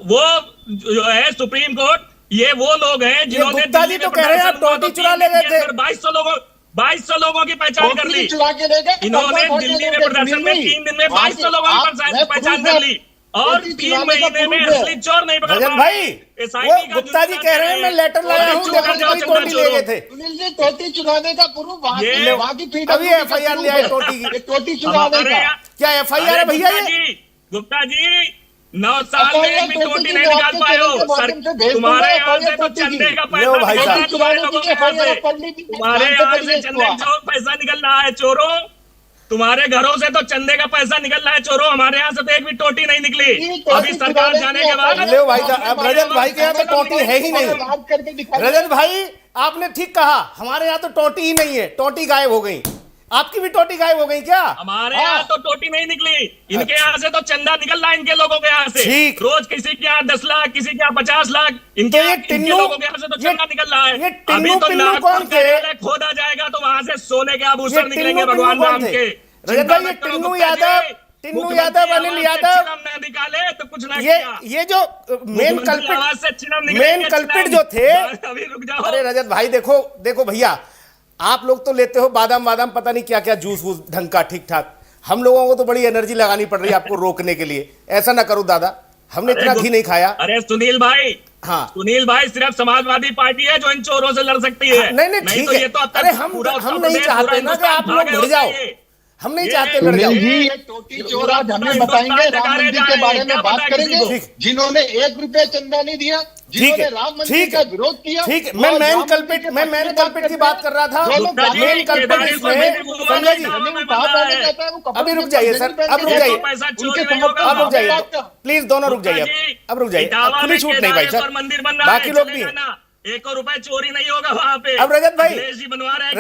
वो जो है सुप्रीम कोर्ट, ये वो लोग हैं जिन्होंने गुप्ता जी दिल्ली तो में कह रहे हैं आप प्रदर्शन टोटी चुरा ले गए थे। 2200 लोगों की पहचान कर ली। चुरा के ले गए, इन्होंने पर्चा दिल्ली में खोल के प्रदर्शन में 3 दिन में 2200 लोगों आप- की मैं पहचान proof कर ली, और टोटी 3 चुराने का महीने में proof है। असली चोर नहीं पकड़ रजत पाए। भाई, SIT वो का गुप्ता जी जुर्माना कह रहे हैं दे मैं लेटर लाया अरे हूँ, चुप देखो कर जाओ, कोई चंदा टोटी ले गए थे। सुनील जी, टोटी चुराने का प्रूफ ये- वहाँ की अभी FIR लिया है टोटी की। टोटी चुराने हमारे का। यहाँ- क्या FIR है भैया ये? गुप्ता जी 9 साल में FIR एक भी टोटी टोटी नहीं की निकाल आपके पाए हो चैनल के सर। माध्यम से भेज तुम्हारे दूंगा, यहाँ से FIR तो टोटी चंदे की। का लो पैसा भाई निकल रहा साहब। है तुम्हारे लोगों के यहाँ से। तुम्हारे यहाँ से चंदे का पैसा निकल रहा है चोरों, तुम्हारे घरों से तो चंदे का पैसा निकल रहा है चोरों, हमारे यहाँ से तो एक भी टोटी नहीं निकली। अभी सरकार जाने के बाद ले भाई साहब, अब रजत भाई के यहाँ तो टोटी है ही नहीं। रजत भाई, आपने ठीक कहा, हमारे यहाँ तो टोटी ही नहीं है, टोटी गायब हो गई। आपकी भी टोटी गायब हो गई क्या? हमारे यहाँ तो टोटी नहीं निकली, इनके यहाँ से तो चंदा निकल रहा है, इनके लोगों के यहाँ से। ठीक। रोज किसी के यहाँ 10 लाख, किसी के यहाँ 50 लाख, इनके तो ये इनके टिन्नू- लोगों के यहाँ से तो ये- चंदा निकल रहा है। ये टिन्नू अभी तो पिन्नू नागपुर कौन थे? कार्यालय खोदा जाएगा तो वहां से सोने के ये आभूषण निकलेंगे टिन्नू भगवान पिन्नू राम कौन के। थे? रजत भाई, ये टिन्नू यादव, टिन्नू यादव, अनिल यादव, न निकाले तो कुछ ना ये किया। ये जो मेन मुख्यमंत्री आवाज से कल्पिट, चिन्ह निकलेंगे, मेन कल्पिट चिन्ह। जो थे, अभी रुक जाओ। अरे रजत भाई देखो देखो भैया, आप लोग तो लेते हो बादाम बादाम पता नहीं क्या क्या जूस वूस ढंग का ठीक ठाक, हम लोगों को तो बड़ी एनर्जी लगानी पड़ रही है आपको रोकने के लिए। ऐसा ना करो दादा, हमने इतना घी नहीं खाया। अरे सुनील भाई, हाँ सुनील भाई, सिर्फ समाजवादी पार्टी है जो इन चोरों से लड़ सकती है। नहीं ठीक तो है। ये तो अब तक अरे हम पूरा नहीं उत्तर चाहते प्रदेश, ना कि पूरा आप लोग हिंदुस्तान भिड़ जाओ, भागे होते हम नहीं ये चाहते लड़ जाओ। सुनील जी, ये टोटी चोर आज हमें बताएंगे, राम मंदिर के बारे में बात करेंगे, जिन्होंने 1 रुपया चंदा नहीं दिया, जिन्होंने राम मंदिर का विरोध किया। ठीक है, मैं मैन कल्पिट की बात कर रहा था। मेन कल्पिट इसमें संजय जी, अभी रुक जाइए सर, अब रुक जाइए, अब रुक जाइए, प्लीज दोनों रुक जाइए, अब रुक जाइए, खुली छूट नहीं भाई सर, मंदिर बन रहा है, बाकी लोग भी हैं। 1 रुपए चोरी नहीं होगा वहाँ पे। अब रजत भाई, अखिलेश जी बनवा रहे हैं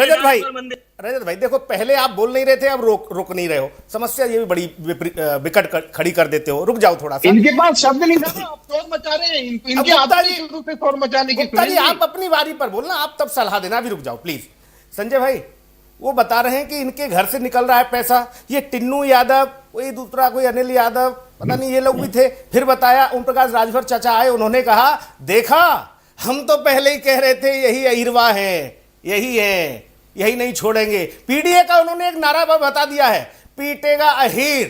रजत भाई देखो, पहले आप बोल नहीं रहे थे, अब रोक नहीं रहे हो। समस्या ये भी बड़ी विकट खड़ी कर देते हो। रुक जाओ थोड़ा सा। इनके पास शब्द नहीं था, आप शोर मचा रहे हैं, इनके आदत है शुरू से शोर मचाने की। गुप्ता जी, आप अपनी बारी पर बोलना, आप तब सलाह देना। अभी रुक जाओ प्लीज। संजय भाई, वो बता रहे हैं कि इनके घर से निकल रहा है पैसा। ये टिन्नू यादव, कोई दूसरा, कोई अनिल यादव, पता नहीं ये लोग भी थे। फिर बताया ओम प्रकाश राजभर चाचा आए, उन्होंने कहा देखा, हम तो पहले ही कह रहे थे यही अहिरवा है, यही है, यही नहीं छोड़ेंगे। पीडीए का उन्होंने एक नारा बता दिया है, पीटेगा अहीर,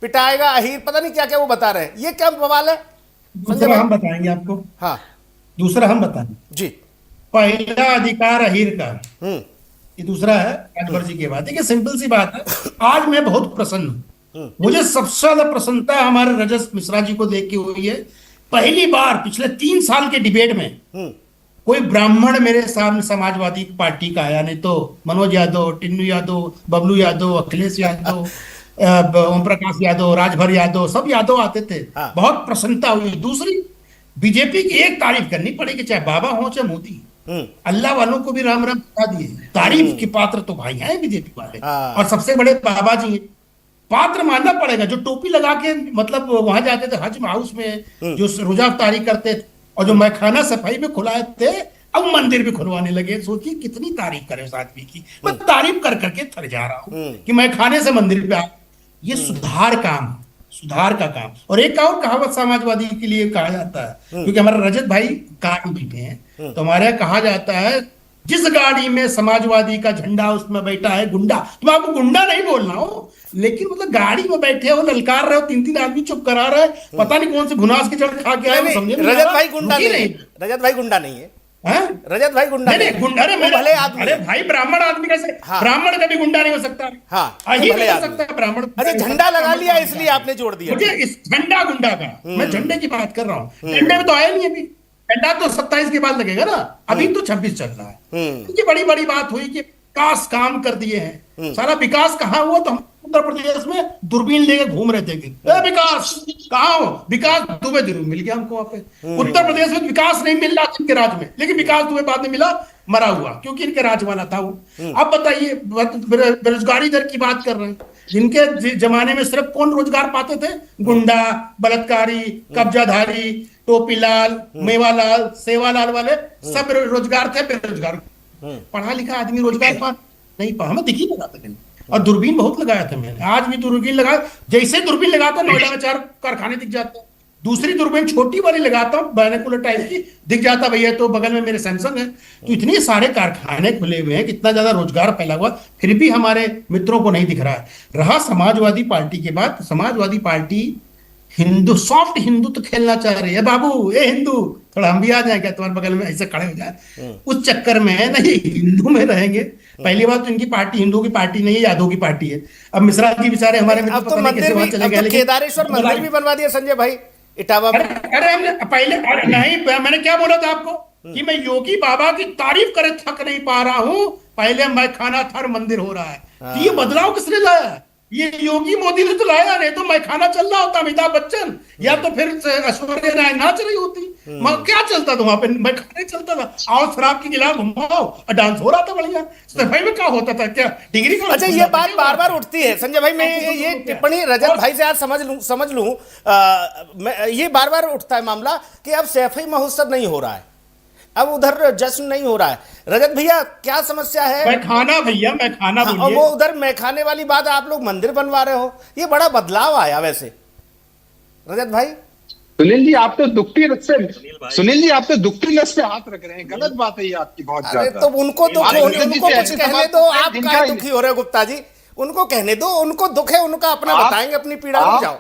पिटाएगा अहीर, पता नहीं क्या क्या वो बता रहे हैं। ये क्या बवाल है? दूसरा हम बताएंगे आपको। हाँ दूसरा हम बताएंगे जी। पहला अधिकार अहीर का, ये दूसरा है राजभर जी की बात। देखिए सिंपल सी बात है, आज मैं बहुत प्रसन्न हूं। मुझे सबसे ज्यादा प्रसन्नता हमारे रजत मिश्रा जी को देख के हुई है। पहली बार पिछले 3 साल के डिबेट में कोई ब्राह्मण मेरे सामने समाजवादी पार्टी का आया। नहीं तो मनोज यादव, टिन्नू यादव, बबलू यादव, अखिलेश यादव, ओम प्रकाश यादव, राजभर यादव, सब यादव आते थे। हाँ। बहुत प्रसन्नता हुई। दूसरी, बीजेपी की एक तारीफ करनी पड़ेगी, चाहे बाबा हो चाहे मोदी, अल्लाह वालों को भी राम राम बता दिए। तारीफ के पात्र तो भाई हैं बीजेपी वाले, हाँ। और सबसे बड़े बाबा जी हैं। पात्र मानना पड़ेगा। जो टोपी लगा के मतलब वहां जाते थे हज हाउस में, जो रोजा अफ्तारी करते थे, और जो मैखाना सफाई में खुलाए थे, अब मंदिर भी खुलवाने लगे। सोचिए कितनी तारीफ करे उस आदमी की। मैं तारीफ कर करके थक जा रहा हूं कि मैखाने से मंदिर पे आ। ये सुधार काम, सुधार का काम। और एक और कहावत समाजवादी के लिए कहा जाता है, क्योंकि हमारे रजत भाई कार में बैठे हैं, तो हमारे यहाँ कहा जाता है, जिस गाड़ी में समाजवादी का झंडा उसमें बैठा है गुंडा। तो मैं आपको गुंडा नहीं बोलना हो, लेकिन मतलब गाड़ी में बैठे हो, ललकार रहे हो, 3 आदमी चुप करा रहे, पता नहीं कौन से भुनास की जड़ खा के आए, समझे नहीं। रजत भाई गुंडा नहीं है, रजत भाई गुंडा नहीं है, रजत भाई गुंडा नहीं, गुंडा। अरे भले आदमी। अरे भाई, ब्राह्मण आदमी कैसे? हाँ। ब्राह्मण कभी गुंडा नहीं हो सकता। हाँ, अहीर भले हो आदमी। सकता है ब्राह्मण। अरे झंडा लगा लिया इसलिए आपने जोड़ दिया। मुझे इस झंडा गुंडा का, मैं झंडे की बात कर रहा हूँ। झंडे में तो आया नहीं अभी, झंडा तो 27 के बाद लगेगा ना, अभी तो 26 चल रहा है। ये बड़ी बड़ी बात हुई कि विकास काम कर दिए हैं। सारा विकास कहाँ हुआ? तो हम उत्तर प्रदेश में दूरबीन लेके घूम रहे थे कि विकास कहाँ हो? विकास दुबे जरूर मिल गया हमको वहां पे। उत्तर प्रदेश में विकास नहीं मिल रहा इनके राज में, लेकिन विकास दुबे बाद में मिला, मरा हुआ, क्योंकि इनके राज वाला था वो। अब बताइए, बेरोजगारी दर की बात कर रहे हैं। जिनके जमाने में सिर्फ कौन रोजगार पाते थे? गुंडा, बलात्कारी, कब्जाधारी, टोपीलाल, मेवालाल, सेवालाल वाले सब रोजगार थे। बेरोजगार पढ़ा लिखा आदमी रोजगार पा नहीं पा, हमें दिख ही लगा था कहीं। और दूरबीन बहुत लगाया था मैंने, आज भी दूरबीन लगा, जैसे दूरबीन लगाता नोएडा में 4 कारखाने दिख जाते हैं। दूसरी दूरबीन छोटी वाली लगाता हूँ, बायनोकुलर टाइप की, दिख जाता भैया तो बगल में मेरे सैमसंग है। तो इतने सारे कारखाने खुले हुए हैं, कितना ज्यादा रोजगार फैला हुआ, फिर भी हमारे मित्रों को नहीं दिख रहा है। रहा समाजवादी पार्टी के बाद, समाजवादी पार्टी हिंदू, सॉफ्ट हिंदू तो खेलना चाह रही है। बाबू ए हिंदू, थोड़ा हम भी आ जाए क्या तुम्हारे बगल में, ऐसे खड़े हो जाए। उस चक्कर में है नहीं, हिंदू में रहेंगे। पहली बात तो इनकी पार्टी हिंदू की पार्टी नहीं है, यादव की पार्टी है। अब मिश्रा जी बेचारे हमारे मित्र, अब तो मंदिर भी, अब तो केदारेश्वर मंदिर भी बनवा दिया संजय भाई इटावा में। अरे हमने पहले, अरे नहीं, मैंने क्या बोला था आपको कि मैं योगी बाबा की तारीफ करे थक नहीं पा रहा हूँ। पहले मैं खाना था, मंदिर हो रहा है। तो ये बदलाव किसने लाया? ये योगी मोदी ने तो लाया। नहीं तो मैं खाना चल रहा होता, अमिताभ बच्चन या तो फिर ऐश्वर्या राय नाच रही होती। क्या चलता था वहां पे? मैं खाने चलता था, आओ शराब की गिलास घुमाओ और डांस हो रहा था बढ़िया। सफाई में क्या होता था? क्या डिग्री का? अच्छा, ये बात बार बार उठती है संजय भाई। मैं ये टिप्पणी रजत भाई से आज समझ लूं, ये बार बार उठता है मामला कि अब सैफई महोत्सव नहीं हो रहा है, अब उधर जश्न नहीं हो रहा है। रजत भैया, क्या समस्या है? मैं खाना भैया, मैं खाना बोलिए। और वो उधर मैखाने वाली बात, आप लोग मंदिर बनवा रहे हो, ये बड़ा बदलाव आया वैसे रजत भाई। सुनील जी, आप तो दुखती नस पे, सुनील जी आप तो दुखती नस पे हाथ रख रहे हैं। गलत बात है ये आपकी बहुत अरे ज्यादा। तो उनको दुख, उनको कुछ कहने दो। आप काहे दुखी हो रहे हो गुप्ता जी? उनको कहने दो, उनको दुख है, उनका अपना बताएंगे अपनी पीड़ा। रुक जाओ,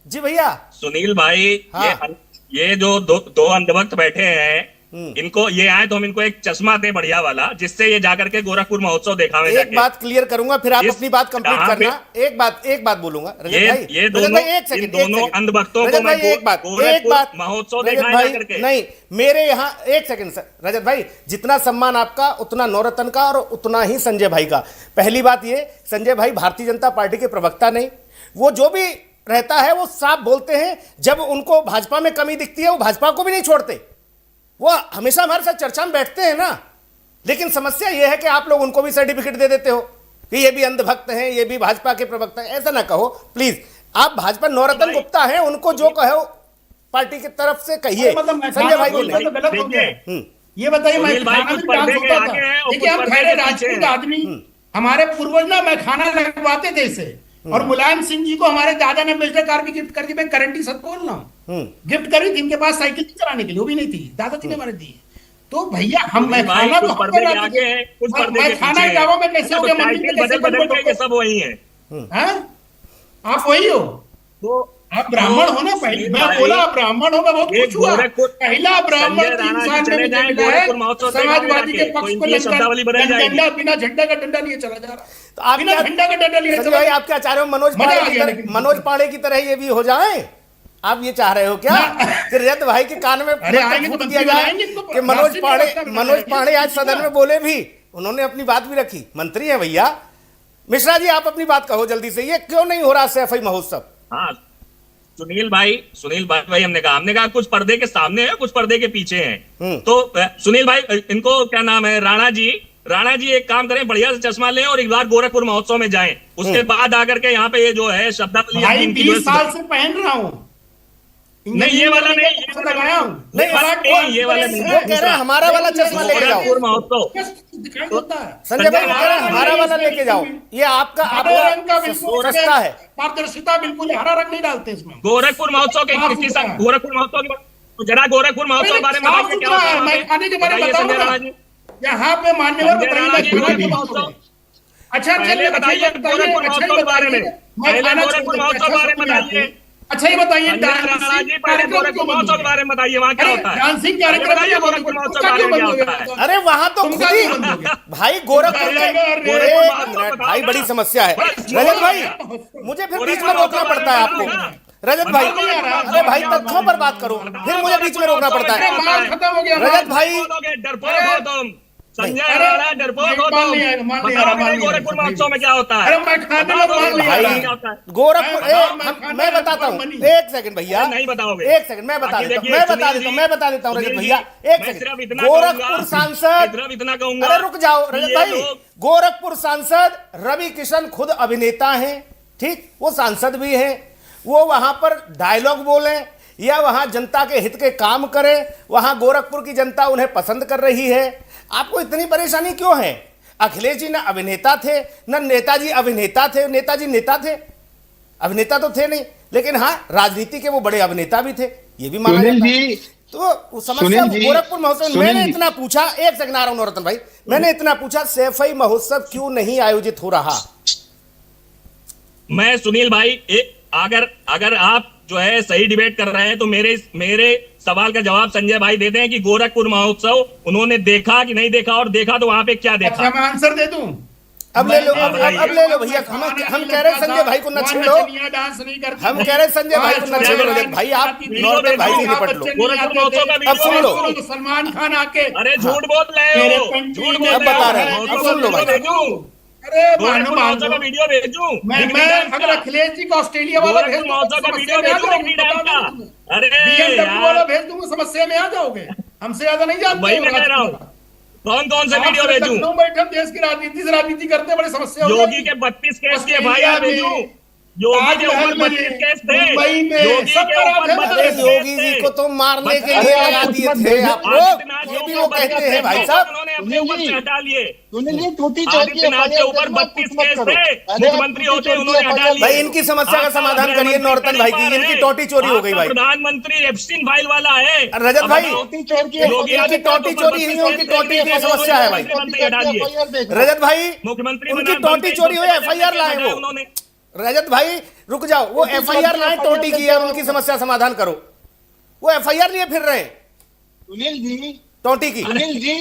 जी भैया। सुनील भाई, हाँ। ये जो दो अंधभक्त बैठे हैं, इनको ये आए तो हम इनको एक चश्मा दें बढ़िया वाला, जिससे ये जाकर के गोरखपुर महोत्सव देखावे एक जाके। बात क्लियर करूंगा, फिर आप इस- अपनी बात कंप्लीट जहाँ पे- करना। एक बात बोलूंगा रजत भाई। ये रजत दोनों, भाई, एक इन सेकंड, दोनों अंधभक्तों को रजत मैं भाई, एक बात गोरखपुर महोत्सव रजत दिखाया भाई, करके। नहीं, मेरे यहाँ एक सेकंड सर, रजत भाई, जितना सम्मान आपका उतना नवरत्न का और उतना ही संजय भाई का। पहली बात ये, संजय भाई भारतीय जनता पार्टी के प्रवक्ता नहीं, वो जो भी रहता है वो साफ बोलते हैं। जब उनको भाजपा में कमी दिखती है वो भाजपा को भी नहीं छोड़ते, वो हमेशा हमारे साथ चर्चा में बैठते हैं ना। लेकिन समस्या यह है कि आप लोग उनको भी सर्टिफिकेट दे देते हो कि ये भी अंधभक्त हैं, ये भी भाजपा के प्रवक्ता हैं। ऐसा ना कहो प्लीज। आप भाजपा नवरत्न गुप्ता हैं, उनको जो कहो पार्टी की तरफ से कहिए, मतलब मैं संजय भाई को खाना नहीं। तो गलत हो गया। ये बताइए, मैं सुनील भाई खाना कुछ भी डांस पर्दे के होता आगे था। हैं और देखिए, कुछ हम पर्दे खैर के पीछे राजपूत हैं। आदमी, हमारे पूर्वज ना मैं खाना लगवाते थे इसे, और मुलायम सिंह जी को हमारे दादा ने मिलिट्री कार भी गिफ्ट कर दी। मैं गारंटी सच बोल रहा हूँ, गिफ्ट करी थी। इनके पास साइकिल नहीं चलाने के लिए, वो भी नहीं थी, दादाजी ने हमारे दी। तो भैया हम, मैं भाई, खाना कुछ तो पर्दे के आगे हैं, कुछ पर्दे के मैं खाना पीछे हैं। गाँव में कैसे हो गया, मंडी में टाइटल कैसे बदल के ये सब वही है। हैं? आप वही हो, तो आप ब्राह्मण हो ना। पहले मैं भाई, बोला आप ब्राह्मण हो, मैं बहुत ये खुश हुआ। गोरखपुर- पहला ब्राह्मण संजय 3 राणा जी साल चले में जाएं, मिला है। गोरखपुर महोत्सव समाजवादी देखावे के पक्ष जाके, को तो इनकी शब्दावली बदल जाएगी। बिना झंडा का डंडा लिए चला जा रहा। तो आप बिना झंडा का डंडा लिए संजय चला भाई, जा आप क्या चाह रहे हो, मनोज मजा पांडे आ की गया तरह, लेकिन। मनोज पांडे की तरह ये भी हो जाए? आप ये चाह रहे हो क्या कि रजत भाई के कान में अरे आएंगे तो फूंक दिया मंत्री जाए बनाएंगे इनको, कि मनोज राष्ट्रीय पांडे, प्रवक्ता मनोज बनाएंगे। पांडे आज सदन में बोले भी, उन्होंने अपनी बात भी रखी। मंत्री है भैया। मिश्रा जी, आप अपनी बात कहो जल्दी से, ये क्यों नहीं हो रहा सैफई महोत्सव? हाँ, सुनील भाई हमने कहा कुछ पर्दे के सामने है, कुछ पर्दे के पीछे हैं। तो सुनील भाई, इनको क्या नाम है, राणा जी एक काम करें, बढ़िया से चश्मा लें और एक बार गोरखपुर महोत्सव में जाएं। उसके बाद आकर के यहाँ पे ये जो है शब्दावली भाई इनकी जो 20 साल से पहन रहा हूँ। नहीं, ये वाला नहीं, ये वाला लगाया हूँ। नहीं, ये वाला नहीं, वो कह रहे हैं हमारा वाला चश्मा लेके जाओ। गोरखपुर महोत्सव दिखाई देता है। संजय भाई कह रहे हैं हमारा वाला लेके जाओ, ये आपका हरे रंग का बिल्कुल सस्ता है। पारदर्शिता बिल्कुल है, हरा रंग नहीं डालते इसमें। गोरखपुर महोत्सव के गोरखपुर महोत्सव के तो जरा गोरखपुर महोत्सव के बारे में बताइए, क्या होता है वहाँ पे? मैं खाने के बारे में बताइए संजय राणा जी। यहाँ पे मान्यवर संजय राणा जी, गोरखपुर महोत्सव अच्छा पहले बताइए गोरखपुर महोत्सव के बारे में। पहले गोरखपुर महोत्सव के बारे में बताइए। अच्छा ये बताइए, संजय राणा जी, पहले गोरखपुर महोत्सव के बारे में बताइए, वहाँ क्या होता है? डांसिंग पहले कार्यक्रम बताइए गोरखपुर महोत्सव के बारे में क्या होता है? अरे वहां तो तुमका खुद ही क्यों बंद हो गया? भाई गोरखपुर के अरे, एक मिनट भाई, बड़ी समस्या है रजत भाई, मुझे फिर बीच में रोकना पड़ता है आपको। रजत भाई, अरे भाई तथ्यों पर बात करो, फिर मुझे बीच में रोकना पड़ता है। बाल खत्म हो गया। रजत भाई, डरपोक हो तुम, संजय अरे, राणा डरपोक हो मान तुम। लिया, बताओ मुझे गोरखपुर महोत्सव में क्या होता है? अरे मैं खाने में मान लिया। भाई क्या होता है? गोरखपुर, मैं मैं बताता हूँ, बनी। एक सेकंड भैया, नहीं बताओगे। एक सेकंड मैं बता बाकी देता हूँ, देखिए, मैं बता सुनील देता हूँ, जी, मैं बता देता हूँ रजत सुनील भैया, जी, एक मैं सिर्फ सेकंड। इतना गोरखपुर कहूंगा, सांसद, सिर्फ इतना कहूंगा, अरे रुक जाओ रजत ये भाई, लोग- गोरखपुर सांसद रवि किशन खुद अभिनेता हैं, ठीक, वो सांसद भी हैं, वो वहां पर डायलॉग बोले या वहां जनता के हित के काम करें, वहां गोरखपुर की जनता उन्हें पसंद कर रही है। आपको इतनी परेशानी क्यों है? अखिलेश जी न अभिनेता थे, न नेताजी अभिनेता थे, नेताजी नेता थे, अभिनेता तो थे नहीं, लेकिन हाँ राजनीति के वो बड़े अभिनेता भी थे, ये भी माना जाता है। तो समस्या गोरखपुर महोत्सव, मैंने इतना पूछा, एक सेकंड आ रहा हूं नवरत्न भाई, मैंने इतना पूछा सैफई महोत्सव क्यों नहीं आयोजित हो रहा? मैं सुनील भाई, अगर आप जो है सही डिबेट कर रहे हैं तो मेरे सवाल का जवाब संजय भाई देते हैं कि गोरखपुर महोत्सव उन्होंने देखा कि नहीं देखा, और देखा तो वहां पे क्या देखा? अच्छा मैं आंसर दे दूं? अब ले लो, अब ले लो भैया, हम कह रहे हैं संजय भाई को न छेड़ो, डांस नहीं करती। हम कह रहे हैं संजय भाई को न छेड़ो रजत भाई, आप नॉर्मल भाई से निपट लो। गोरखपुर महोत्सव का अब सुन लो। वीडियो सलमान खान आके, अरे झूठ बोल रहे हो, झूठ बोल अब बता रहे हैं, अब सुन लो भाई। अरे गोरखपुर महोत्सव का वीडियो भेजूं? मैं अगर अखिलेश जी को ऑस्ट्रेलिया वाला भेज गोरखपुर महोत्सव का वीडियो भेजूं बिग डांस का? अरे BMW वाला यार, भेज दूंगा, समस्या में आ जाओगे। हमसे ज्यादा नहीं जानते वही हो मैं कह रहा हूँ, कौन कौन से वीडियो भेजूं? लखनऊ बैठे हम देश की राजनीति से राजनीति करते, बड़ी समस्या हो योगी जाएगी। के 32 केस के ऑस्ट्रेलिया FIR भेजूं? में, योगी के ऊपर ताजमहल में, 32 केस थे, मुंबई में, योगी सब के तरह ऊपर थे। 32 अरे केस योगी थे। जी को तो मारने के बस लिए अरे लगा दिए थे आप लोग, आदित्यनाथ ये के भी वो ऊपर कहते 32 हैं भाई केस साहब। उन्होंने अपने ऊपर से हटा लिए। सुनील जी टूटी चौकी आदित्यनाथ के ऊपर 32 केस थे, मुख्यमंत्री होते उन्होंने हटा लिए। भाई इनकी समस्या का समाधान करिए नौरतन भाई की, इनकी टोटी चोरी हो गई भाई। प्रधानमंत्री एप्स्टीन फाइल वाला है रजत भाई, टोटी चोर की योगी इनकी टोटी चोरी नहीं, उनकी टोटी की समस्या है भाई। रजत भाई, मुख्यमंत्री उनकी टोटी चोरी हुई, FIR लाए वो। रजत भाई रुक जाओ, वो एफआईआर लाए टोटी की है, उनकी समस्या समाधान करो। वो एफआईआर लिए फिर रहे सुनील जी, टोटी की। सुनील जी,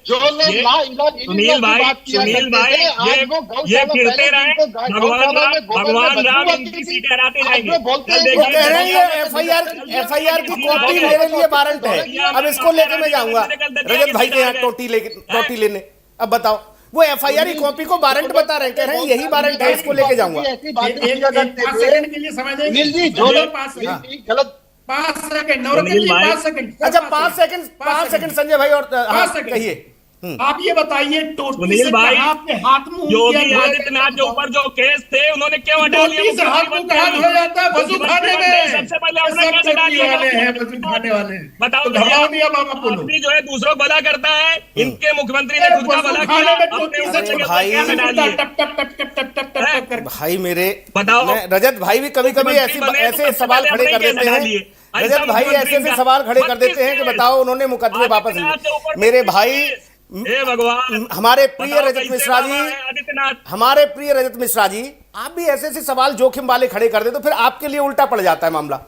जो लोग सुनील भाई, ये फिरते रहे, भगवान राम इनकी सीटें हराते जाएंगे। वो कह रहे हैं एफआईआर की कॉपी मेरे लिए वारंट है। अब इसको लेके मैं जाऊंगा रजत भाई के यहाँ टोटी लेने। अब बताओ, वो एफआईआर की कॉपी को वारंट बता रहे हैं, कह रहे हैं यही वारंट है, इसको लेके जाऊंगा। 5 सेकंड के लिए समझ जाइए। सुनील जी, जो लोग गलत 5 सेकंड, नौरतन जी 5 सेकंड। अच्छा 5 सेकंड संजय भाई और 5 सेकंड कहिए। आप ये बताइए, टोटी सुनील से भाई, कहाँ आपने हाथ मुंह योगी किया? आदित्यनाथ के ऊपर जो केस थे उन्होंने क्यों हटा लिया? टोटी से हाथ मुंह कहाँ धोया जाता है? वजू खाने में। सबसे पहले ये अपना सब केस हटा टोटी लिया। वाले हैं, वजू खाने वाले। बताओ तो घबराओ नहीं अब आप बोलो। आदमी जो है दूसरों को भला करता है, इनके मुख्यमंत्री ने खुद का भला किया, अपने ऊपर से भाई, क्या हटा लिए? टप टप टप टप टप टप टप कर। भाई मेरे बताओ। रजत भाई भी कभी कभी ऐसे सवाल खड़े कर देते हैं। रजत भाई ऐसे सवाल खड़े कर देते हैं कि बताओ उन्होंने मुकदमे वापस लिए। मेरे भाई, हे भगवान, हमारे प्रिय रजत मिश्रा जी, आदित्यनाथ, हमारे प्रिय रजत मिश्रा जी, आप भी ऐसे सवाल जोखिम वाले खड़े कर दे तो फिर आपके लिए उल्टा पड़ जाता है मामला।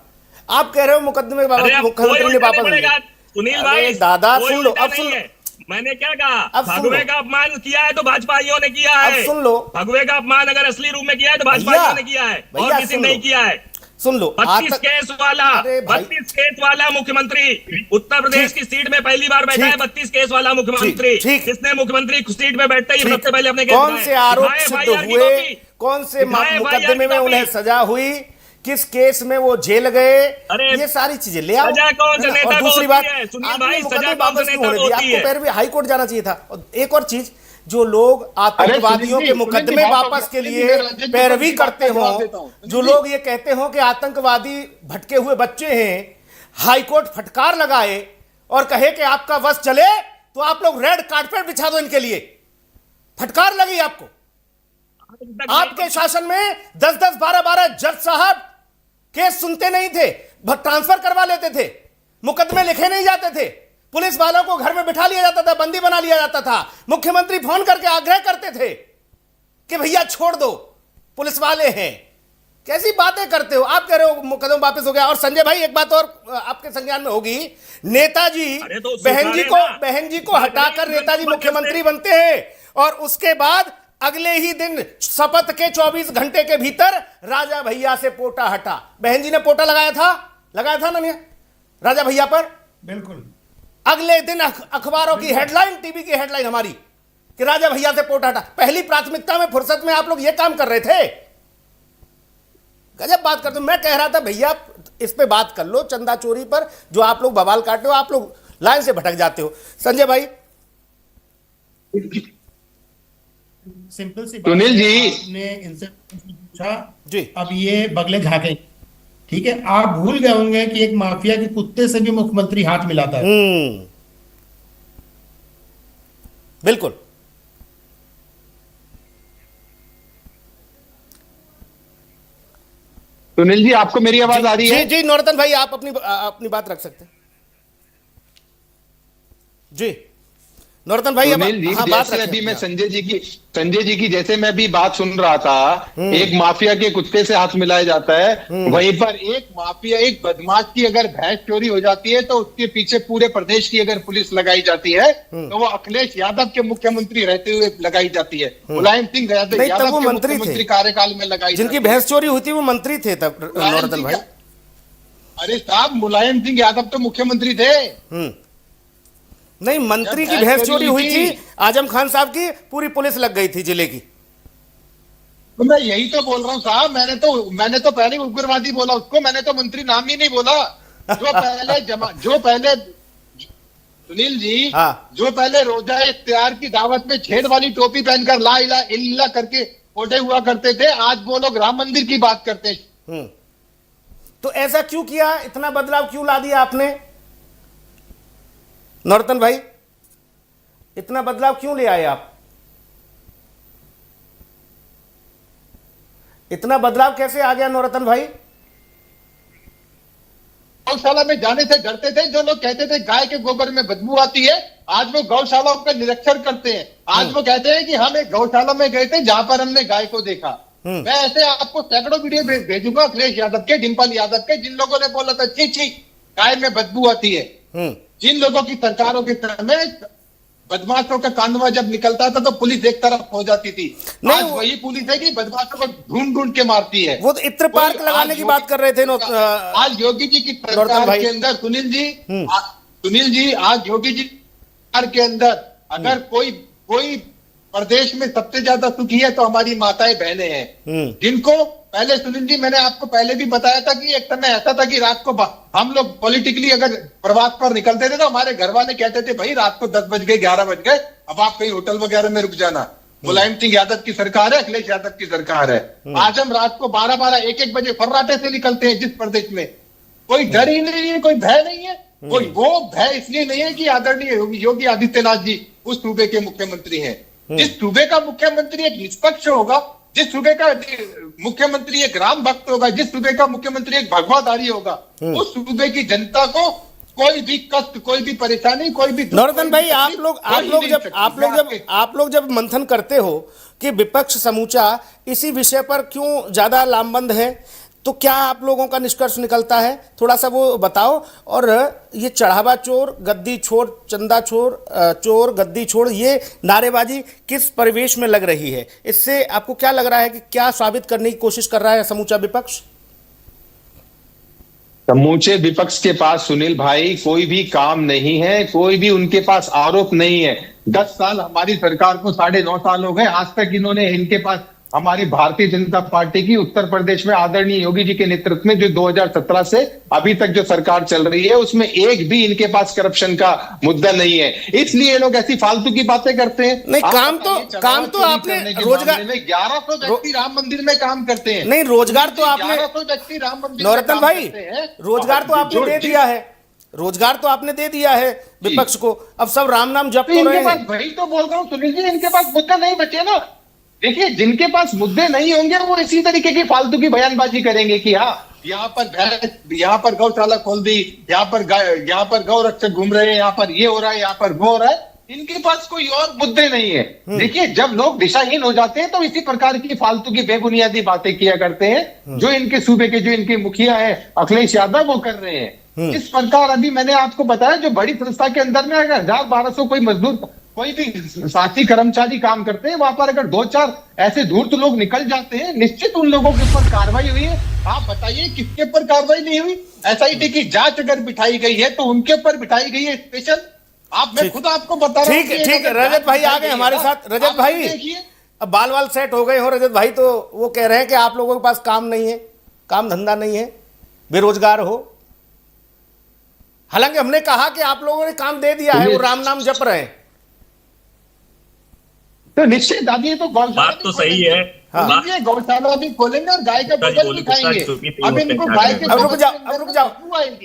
आप कह रहे हो मुकदमे मुख्यमंत्री ने वापस लिया। सुनील भाई दादा कोई सुन लो, उल्टा अब सुन नहीं लो, है। मैंने क्या कहा? अब सुन भगवे लो। का अपमान किया है तो भाजपाइयों ने किया है। अब सुन लो। भगवे का अपमान अगर असली रूप में किया है तो भाजपाइयों ने किया है, और किसी ने नहीं किया है। सुन लो, 32 केस वाला, अरे भाई। 32 केस वाला मुख्यमंत्री, उत्तर प्रदेश की सीट में पहली बार बैठा है। 32 केस वाला मुख्यमंत्री, ठीक। जिसने मुख्यमंत्री सीट में बैठते ही सबसे पहले अपने केस कौन उठाए। से आरोप दिखाए सिद्ध FIR की हुए, कॉपी। कौन से दिखाए मुकदमे FIR में की उन्हें कॉपी। सजा हुई, किस केस में वो जेल गए, अरे ये सारी चीजें ले आओ। सजा कौन से है ना? नेता और को दूसरी होती बात, है? सुनील आपने भाई, मुकदमे सजा कौन वापस से क्यों नेता होने को दिया? होती आपको है? पैर भी हाई कोर्ट जाना चाहिए था। और एक और चीज, जो लोग आतंकवादियों के मुकदमे वापस के लिए पैरवी करते हो, जो लोग ये कहते हो कि आतंकवादी भटके हुए बच्चे हैं, हाईकोर्ट फटकार लगाए और कहे कि आपका बस चले तो आप लोग रेड कार्पेट बिछा दो इनके लिए। फटकार लगी आपको? आपके शासन में 10-10, 12-12 जज साहब केस सुनते नहीं थे, ट्रांसफर करवा लेते थे, मुकदमे लिखे नहीं जाते थे, पुलिस वालों को घर में बिठा लिया जाता था, बंदी बना लिया जाता था। मुख्यमंत्री फोन करके आग्रह करते थे कि भैया छोड़ दो, पुलिस वाले हैं। कैसी बातें करते हो? आप कह रहे हो मुकदमा वापस हो गया। और संजय भाई एक बात और आपके संज्ञान में होगी, नेताजी तो बहन जी को हटाकर नेताजी मुख्यमंत्री बनते हैं और उसके बाद अगले ही दिन शपथ के 24 घंटे के भीतर राजा भैया से पोटा हटा। बहन जी ने पोटा लगाया था ना राजा भैया पर? बिल्कुल। अगले दिन अखबारों की हेडलाइन, टीवी की हेडलाइन हमारी कि राजा भैया से पोटा हटा। पहली प्राथमिकता में फुर्सत में आप लोग ये काम कर रहे थे। गजब बात करते हो। मैं कह रहा था भैया इस पे बात कर लो, चंदा चोरी पर जो आप लोग बवाल काटते हो, आप लोग लाइन से भटक जाते हो। संजय भाई, सिंपल सी बात, सुनील जी, आपने इनसे पूछा जी। अब ये बगले झांके, ठीक है? आप भूल गए होंगे कि एक माफिया के कुत्ते से भी मुख्यमंत्री हाथ मिलाता है। बिल्कुल। सुनील जी, आपको मेरी आवाज आ रही है? जी नौरतन भाई, आप अपनी बात रख सकते हैं। जी नौरतन भाई, सुनील जी, हाँ, बात जैसे रखें अभी मैं अपनी। संजय जी की जैसे मैं भी बात सुन रहा था, एक माफिया के कुत्ते से हाथ मिलाया जाता है, वहीं पर एक माफिया, एक बदमाश की अगर भैंस चोरी हो जाती है तो उसके पीछे पूरे प्रदेश की अगर पुलिस लगाई जाती है तो वो अखिलेश यादव के मुख्यमंत्री रहते हुए लगाई जाती है, मुलायम सिंह यादव वो के मंत्री मुख्यमंत्री थे, कार्यकाल में लगाई जिनकी जाती है। भैंस चोरी हुई थी वो मंत्री थे तब नौरतन भाई। अरे साहब, मुलायम सिंह यादव तो मुख्यमंत्री थे। नहीं, मंत्री की भैंस चोरी हुई थी, आजम खान साहब की पूरी पुलिस लग गई थी जिले की। तो मैं यही तो बोल रहा हूँ साहब, मैंने तो पहले उग्रवादी बोला उसको, मैंने तो मंत्री नाम ही नहीं बोला। जो पहले सुनील जी, हाँ। जो पहले रोजा इफ्तियार की दावत में छेद वाली टोपी पहनकर ला इला इल्ला करके फोटे हुआ करते थे, आज वो लोग राम मंदिर की बात करते हैं। तो ऐसा क्यों किया? इतना बदलाव क्यों ला दिया आपने नौरतन भाई? इतना बदलाव क्यों ले आए आप? इतना बदलाव कैसे आ गया नौरतन भाई? गौशाला में जाने से डरते थे जो लोग, कहते थे गाय के गोबर में बदबू आती है, आज वो गौशालाओं का निरीक्षण करते हैं। आज वो कहते हैं कि हम एक गौशाला में गए थे जहां पर हमने गाय को देखा। मैं ऐसे आपको सैकड़ों वीडियो भेजूंगा अखिलेश यादव के, डिम्पल यादव के, जिन लोगों ने बोला था छी छी गाय में बदबू आती है। जिन लोगों की सरकारों के समय बदमाशों का कांधवा जब निकलता था तो पुलिस एक तरफ हो जाती थी। आज वही पुलिस है कि बदमाशों को ढूंढ ढूंढ के मारती है। वो तो इत्र पार्क लगाने की बात कर रहे थे आज योगी जी की सरकार के अंदर सुनील जी आज योगी जी सरकार के अंदर अगर कोई प्रदेश में सबसे ज्यादा सुखी है तो हमारी माताएं बहनें हैं, जिनको पहले सुनील जी मैंने आपको पहले भी बताया था कि एक समय ऐसा था कि रात को हम लोग पॉलिटिकली अगर प्रवास पर निकलते थे तो हमारे घर वाले कहते थे भाई रात को 10 बज गए 11 बज गए, अब आप कहीं होटल वगैरह में रुक जाना। मुलायम सिंह यादव की सरकार है, अखिलेश यादव की सरकार है। आज हम रात को 12-12 1-1 बजे फर्राटे से निकलते हैं। जिस प्रदेश में कोई डर ही नहीं है, कोई भय नहीं है, कोई वो भय इसलिए नहीं है कि आदरणीय योगी आदित्यनाथ जी उस सूबे के मुख्यमंत्री हैं। जिस सूबे का मुख्यमंत्री एक निष्पक्ष होगा, जिस सूबे का मुख्यमंत्री एक राम भक्त होगा, जिस सूबे का मुख्यमंत्री एक भगवाधारी होगा, उस सूबे की जनता को कोई भी कष्ट, कोई भी परेशानी, कोई भी नरोत्तम भाई, आप लोग जब मंथन करते हो कि विपक्ष समूचा इसी विषय पर क्यों ज्यादा लामबंद है, तो क्या आप लोगों का निष्कर्ष निकलता है, थोड़ा सा वो बताओ। और ये चढ़ावा चोर, गद्दी छोड़, चंदा चोर, गद्दी छोड़, ये नारेबाजी किस परिवेश में लग रही है? इससे आपको क्या लग रहा है कि क्या साबित करने की कोशिश कर रहा है समूचा विपक्ष? समूचे विपक्ष के पास सुनील भाई कोई भी काम नहीं है, कोई भी उनके पास आरोप नहीं है। 10 साल हमारी सरकार को 9.5 साल हो गए, आज तक इन्होंने इनके पास हमारी भारतीय जनता पार्टी की उत्तर प्रदेश में आदरणीय योगी जी के नेतृत्व में जो 2017 से अभी तक जो सरकार चल रही है उसमें एक भी इनके पास करप्शन का मुद्दा नहीं है। इसलिए ये लोग ऐसी फालतू की बातें करते हैं। नहीं, काम तो आपने रोजगार में 1100 व्यक्ति राम मंदिर में काम करते हैं। नहीं, रोजगार तो आपने 1100 व्यक्ति राम मंदिर नरोत्तम भाई, रोजगार तो आपने दे दिया है, रोजगार तो आपने दे दिया है विपक्ष को। अब सब राम नाम जप तो रहे हैं। वही तो बोल रहा हूँ सुनील जी, इनके पास मुद्दा नहीं बचे ना। देखिए, जिनके पास मुद्दे नहीं होंगे वो इसी तरीके की फालतू की बयानबाजी करेंगे कि हाँ यहाँ पर गौशाला खोल दी, यहाँ पर गौ रक्षक घूम रहे हैं, यहाँ पर ये हो रहा है, यहाँ पर वो हो रहा है। इनके पास कोई और मुद्दे नहीं है। देखिए, जब लोग दिशाहीन हो जाते हैं तो इसी प्रकार की फालतू की बेबुनियादी बातें किया करते हैं, जो इनके सूबे के जो इनके मुखिया है अखिलेश यादव वो कर रहे हैं। इस प्रकार अभी मैंने आपको बताया जो बड़ी संस्था के अंदर में अगर 1000-1200 कोई मजदूर, कोई भी साथी कर्मचारी काम करते हैं, वहां पर अगर 2-4 ऐसे धूर्त लोग निकल जाते हैं, निश्चित उन लोगों के ऊपर कार्रवाई हुई है। आप बताइए किसके ऊपर कार्रवाई नहीं हुई? SIT की जांच अगर बिठाई गई है तो उनके ऊपर बिठाई गई है स्पेशल। मैं खुद आपको बता रहा हूं। ठीक है, रजत भाई आ गए हमारे साथ। रजत भाई, अब बाल सेट हो गए हो रजत भाई, तो वो कह रहे हैं कि आप लोगों के पास काम नहीं है, काम धंधा नहीं है, बेरोजगार हो। हालांकि हमने कहा कि आप लोगों ने काम दे दिया है, वो राम नाम जप रहे हैं। तो निश्चित दादी तो बात तो सही है। गौशाला भी खोलेंगे और गाय का गोबर भी खाएंगे। अब इनको गाय के अब रुक जाओ।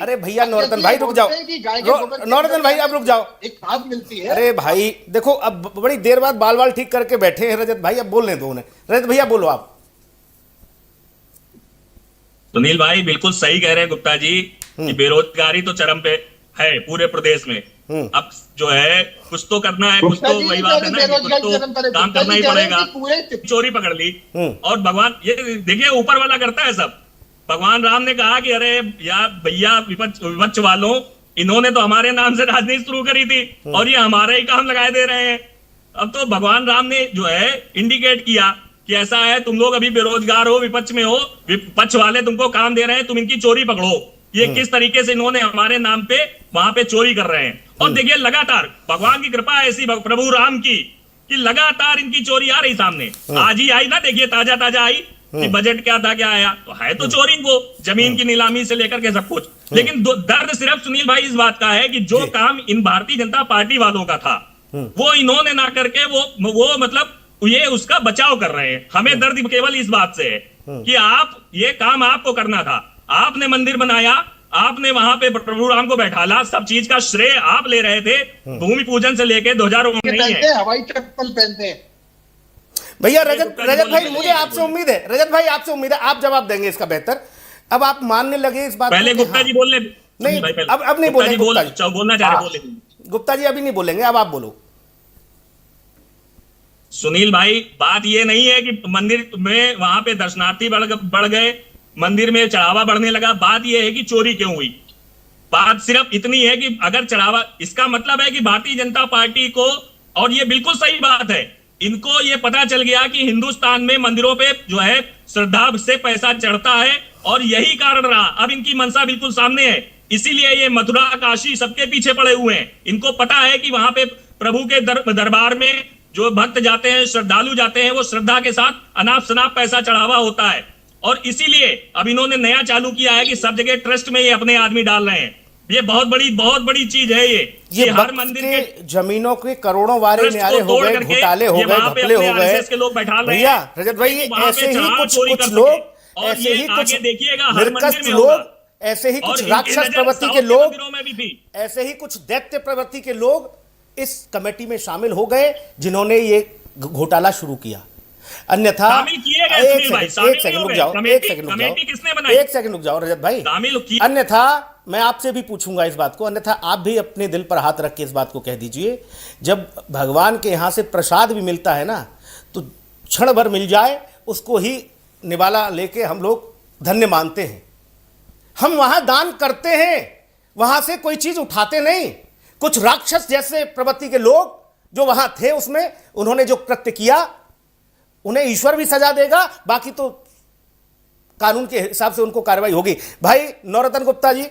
अरे भैया नरोत्तम भाई रुक जाओ, नरोत्तम भाई अब रुक जाओ। एक खाद मिलती है। अरे भाई देखो, अब बड़ी देर बाद बाल ठीक करके बैठे हैं रजत भाई, अब बोलने दो उन्हें। रजत भैया बोलो आप। सुनील भाई बिल्कुल सही कह रहे हैं गुप्ता जी कि बेरोजगारी तो चरम पे है पूरे प्रदेश में। अब जो है कुछ तो करना है, कुछ तो वही बात है ना, कुछ तो काम करना ही पड़ेगा। चोरी पकड़ ली और भगवान, ये देखिए ऊपर वाला करता है सब। भगवान राम ने कहा कि अरे यार भैया विपक्ष वालों, इन्होंने तो हमारे नाम से राजनीति शुरू करी थी और ये हमारे ही काम लगाए दे रहे हैं। अब तो भगवान राम ने जो है इंडिकेट किया कि ऐसा है, तुम लोग अभी बेरोजगार हो, विपक्ष में हो, विपक्ष वाले तुमको काम दे रहे हैं, तुम इनकी चोरी पकड़ो। ये किस तरीके से इन्होंने हमारे नाम पे वहां पे चोरी कर रहे हैं। और देखिए लगातार भगवान की कृपा ऐसी प्रभु राम की कि लगातार इनकी चोरी आ रही सामने। आज ही आई ना, देखिए ताजा आई कि बजट क्या था, क्या आया, तो है तो चोरी को जमीन की नीलामी से लेकर के सब कुछ। लेकिन दर्द सिर्फ सुनील भाई इस बात का है कि जो काम इन भारतीय जनता पार्टी वालों का था वो इन्होंने ना करके वो मतलब ये उसका बचाव कर रहे हैं। हमें दर्द केवल इस बात से है कि आप ये काम आपको करना था, आपने मंदिर बनाया, आपने वहां पे प्रभु राम को बैठाला, सब चीज का श्रेय आप ले रहे थे। भूमि पूजन से लेके ध्वजारोहण नहीं है, हवाई चप्पल पहनते हैं भैया। रजत भाई मुझे आपसे उम्मीद है, रजत भाई आपसे उम्मीद है आप जवाब देंगे इसका बेहतर। अब आप मानने लगे इस बात पहले गुप्ता जी बोल ले। नहीं, अब नहीं बोलेंगे। बोलना चाह रहे बोले। गुप्ता जी अभी नहीं बोलेंगे, अब आप बोलो। सुनील भाई, बात ये नहीं है कि मंदिर में वहां पे दर्शनार्थी बढ़ गए, मंदिर में चढ़ावा बढ़ने लगा। बात ये है कि चोरी क्यों हुई। बात सिर्फ इतनी है कि अगर चढ़ावा, इसका मतलब है कि भारतीय जनता पार्टी को, और ये बिल्कुल सही बात है, इनको ये पता चल गया कि हिंदुस्तान में मंदिरों पे जो है श्रद्धा से पैसा चढ़ता है, और यही कारण रहा। अब इनकी मंशा बिल्कुल सामने है, इसीलिए ये मथुरा काशी सबके पीछे पड़े हुए हैं। इनको पता है कि वहां पे प्रभु के दरबार में जो भक्त जाते हैं, श्रद्धालु जाते हैं, वो श्रद्धा के साथ अनाप शनाप पैसा चढ़ावा होता है। और इसीलिए अब इन्होंने नया चालू किया है कि सब जगह ट्रस्ट में ये अपने आदमी डाल रहे हैं। ये बहुत बड़ी चीज है। ये हर मंदिर के जमीनों के करोड़ों वारे न्यारे हो गए, घोटाले हो गए, घपले हो गए। के लोग बैठा रहे भैया हैं। रजत भाई, ऐसे ही कुछ लोग, और ऐसे ही कुछ देखिएगा निर्कष्ट लोग, ऐसे ही कुछ राक्षस प्रवृत्ति के लोग, ऐसे ही कुछ दैत्य प्रवृत्ति के लोग इस कमेटी में शामिल हो गए जिन्होंने ये घोटाला शुरू किया। अन्यथा एक सेकंड रुक जाओ, एक सेकंड रुक जाओ रजत भाई। अन्यथा मैं आपसे भी पूछूंगा इस बात को, अन्यथा आप भी अपने दिल पर हाथ रख के इस बात को कह दीजिए, जब भगवान के यहां से प्रसाद भी मिलता है ना, तो क्षण भर मिल जाए उसको ही निवाला लेके हम लोग धन्य मानते हैं। हम वहां दान करते हैं, वहां से कोई चीज उठाते नहीं। कुछ राक्षस जैसे प्रवृत्ति के लोग जो वहां थे, उसमें उन्होंने जो कृत्य किया, उन्हें ईश्वर भी सजा देगा, बाकी तो कानून के हिसाब से उनको कार्रवाई होगी। भाई नवरत्न गुप्ता जी,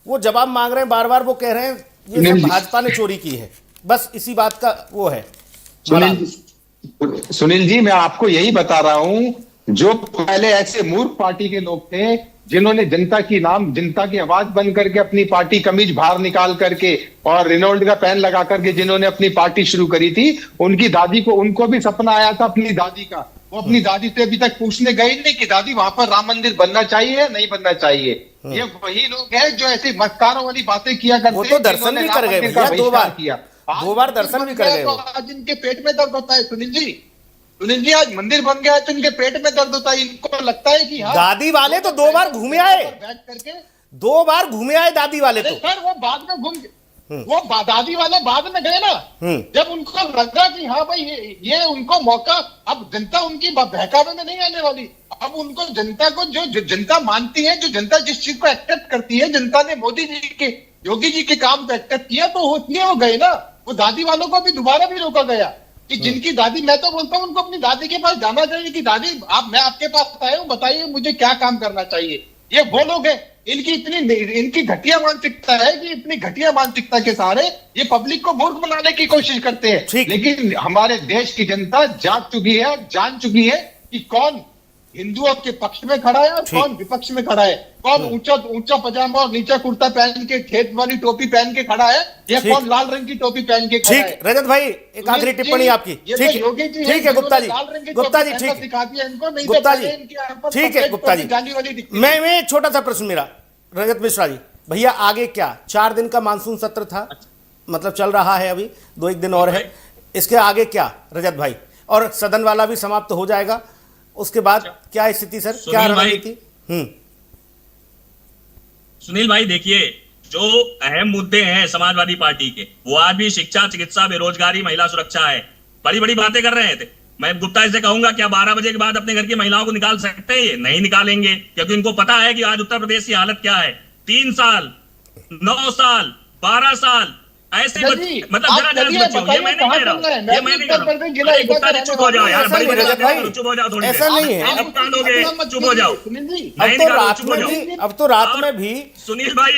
वो जवाब मांग रहे हैं बार बार, वो कह रहे हैं ये सब भाजपा ने चोरी की है, बस इसी बात का वो है। सुनील जी, मैं आपको यही बता रहा हूं, जो पहले ऐसे मूर्ख पार्टी के लोग थे जिन्होंने जनता की आवाज बन करके अपनी पार्टी कमीज बाहर निकाल करके और रेनॉल्ड का पैन लगा करके जिन्होंने अपनी पार्टी शुरू करी थी, उनकी दादी को, उनको भी सपना आया था अपनी दादी का। वो अपनी दादी से अभी तक पूछने गए नहीं कि दादी वहां पर राम मंदिर बनना चाहिए या नहीं बनना चाहिए। ये वही लोग हैं जो ऐसी मस्कारों वाली बातें किया करते हैं। वो तो दर्शन भी कर गए भैया, दो बार दर्शन भी कर गए। आज इनके पेट में दर्द होता है सुनील जी, आज मंदिर बन गया है तो इनके पेट में दर्द होता है। इनको लगता है कि हाँ, दादी वाले तो 2 बार घूमे आए, बैठ करके 2 बार घूमे आए दादी वाले तो। सर वो बाद में दादी वाले बाद में गए ना, जब उनको लगा कि हाँ भाई ये उनको मौका, अब जनता उनकी बहकावे में नहीं आने वाली। अब उनको जनता को, जो जनता मानती है, जो जनता जिस चीज को एक्सेप्ट करती है, जनता ने मोदी जी के, योगी जी के काम को एक्सेप्ट किया, तो होती हो गए ना। वो दादी वालों को भी दोबारा भी रोका गया कि जिनकी दादी, मैं तो बोलता हूँ उनको अपनी दादी के पास जाना चाहिए कि दादी मैं आपके पास आया हूँ, बताइए मुझे क्या काम करना चाहिए। ये वो लोग हैं, इनकी घटिया मानसिकता है कि इतनी घटिया मानसिकता के सहारे ये पब्लिक को मूर्ख बनाने की कोशिश करते हैं। लेकिन हमारे देश की जनता जान चुकी है कि कौन हिंदुओं के पक्ष में खड़ा है और कौन विपक्ष में खड़ा है, कौन ऊंचा पजामा और नीचा कुर्ता पहन के खेत वाली टोपी पहन के खड़ा है, या कौन लाल रंग की टोपी पहन के खड़ा है। ठीक रजत भाई, एक आखिरी टिप्पणी आपकी। ठीक है गुप्ता जी, ठीक, गुप्ता जी ठीक है गुप्ता जी। मैं एक छोटा सा प्रश्न मेरा, रजत मिश्रा जी, भैया आगे क्या? 4 दिन का मानसून सत्र था, मतलब चल रहा है, अभी 2-1 दिन और है, इसके आगे क्या रजत भाई? और सदन वाला भी समाप्त हो जाएगा, उसके बाद क्या स्थिति सर, क्या रणनीति? सुनील भाई देखिए, जो अहम मुद्दे हैं समाजवादी पार्टी के, वो आज भी शिक्षा, चिकित्सा, बेरोजगारी, महिला सुरक्षा है। बड़ी बड़ी बातें कर रहे थे। मैं गुप्ता से कहूंगा, क्या 12 बजे के बाद अपने घर की महिलाओं को निकाल सकते हैं? ये नहीं निकालेंगे, क्योंकि इनको पता है कि आज उत्तर प्रदेश की हालत क्या है। 3 साल, 9 साल, 12 साल ऐसे मतलब जरा बच्चे हो, ये मैं नहीं कह रहा हूँ, ये मैं नहीं कह रहा हूँ। गुप्ता जी चुप हो जाओ यार, बड़ी चुप हो जाओ थोड़ी देर। ऐसा नहीं है, अब कानोगे, चुप हो जाओ। अब तो रात में भी सुनील भाई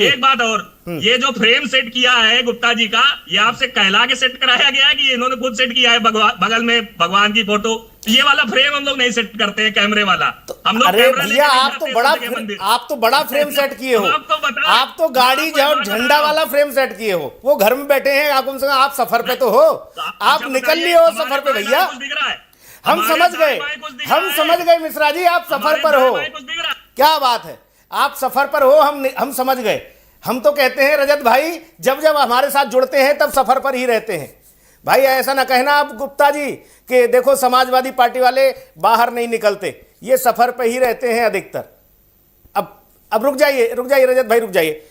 एक बात और, ये जो फ्रेम सेट किया है गुप्ता जी का, ये आपसे कहला के सेट कराया गया है कि इन्होंने खुद सेट किया है? बगल में भगवान की फोटो, ये वाला फ्रेम हम लोग नहीं सेट करते हैं, कैमरे वाला हम लोग। अरे भैया आप तो बड़ा फ्रेम सेट किए हो, आप तो गाड़ी जाओ झंडा वाला फ्रेम सेट किए हो। वो घर में बैठे हैं, आप उनसे आप सफर पे तो हो, आप निकल लिए हो सफर पे भैया। हम समझ गए मिश्रा जी, आप सफर पर हो, क्या बात है, आप सफर पर हो, हम समझ गए। हम तो कहते हैं रजत भाई, जब जब हमारे साथ जुड़ते हैं तब सफर पर ही रहते हैं। भाई ऐसा ना कहना आप गुप्ता जी कि देखो समाजवादी पार्टी वाले बाहर नहीं निकलते, ये सफर पे ही रहते हैं अधिकतर। अब रुक जाइए रजत भाई, रुक जाइए।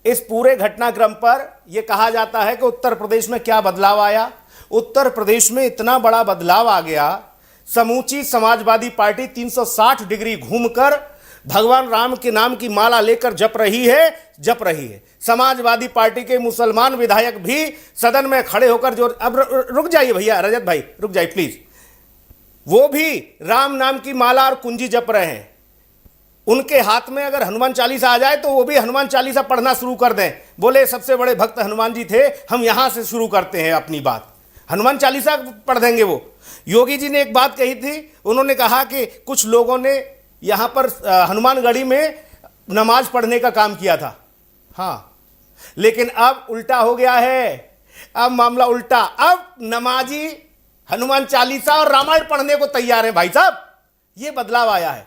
इस पूरे घटनाक्रम पर यह कहा जाता है कि उत्तर प्रदेश में क्या बदलाव आया। उत्तर प्रदेश में इतना बड़ा बदलाव आ गया, समूची समाजवादी पार्टी 360 डिग्री घूमकर भगवान राम के नाम की माला लेकर जप रही है। समाजवादी पार्टी के मुसलमान विधायक भी सदन में खड़े होकर जो, अब रुक जाइए भैया, रजत भाई रुक जाइए प्लीज, वो भी राम नाम की माला और कुंजी जप रहे हैं। उनके हाथ में अगर हनुमान चालीसा आ जाए तो वो भी हनुमान चालीसा पढ़ना शुरू कर दें। बोले सबसे बड़े भक्त हनुमान जी थे, हम यहां से शुरू करते हैं अपनी बात, हनुमान चालीसा पढ़ देंगे वो। योगी जी ने एक बात कही थी, उन्होंने कहा कि कुछ लोगों ने यहां पर हनुमानगढ़ी में नमाज पढ़ने का काम किया था। हाँ, लेकिन अब उल्टा हो गया है, अब मामला उल्टा, अब नमाजी हनुमान चालीसा और रामायण पढ़ने को तैयार है। भाई साहब, यह बदलाव आया है।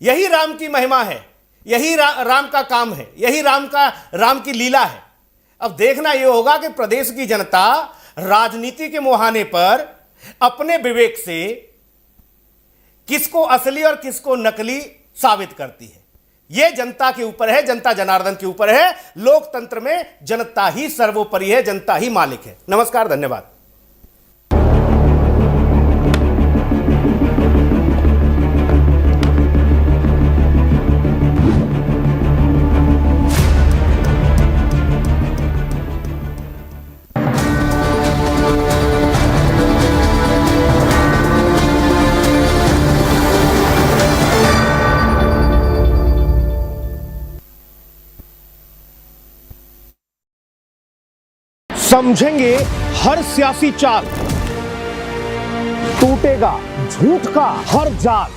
यही राम की महिमा है, यही राम का काम है, यही राम की लीला है। अब देखना यह होगा कि प्रदेश की जनता राजनीति के मुहाने पर अपने विवेक से किसको असली और किसको नकली साबित करती है। यह जनता के ऊपर है, जनता जनार्दन के ऊपर है। लोकतंत्र में जनता ही सर्वोपरि है, जनता ही मालिक है। नमस्कार, धन्यवाद। समझेंगे हर सियासी चाल, टूटेगा झूठ का हर जाल।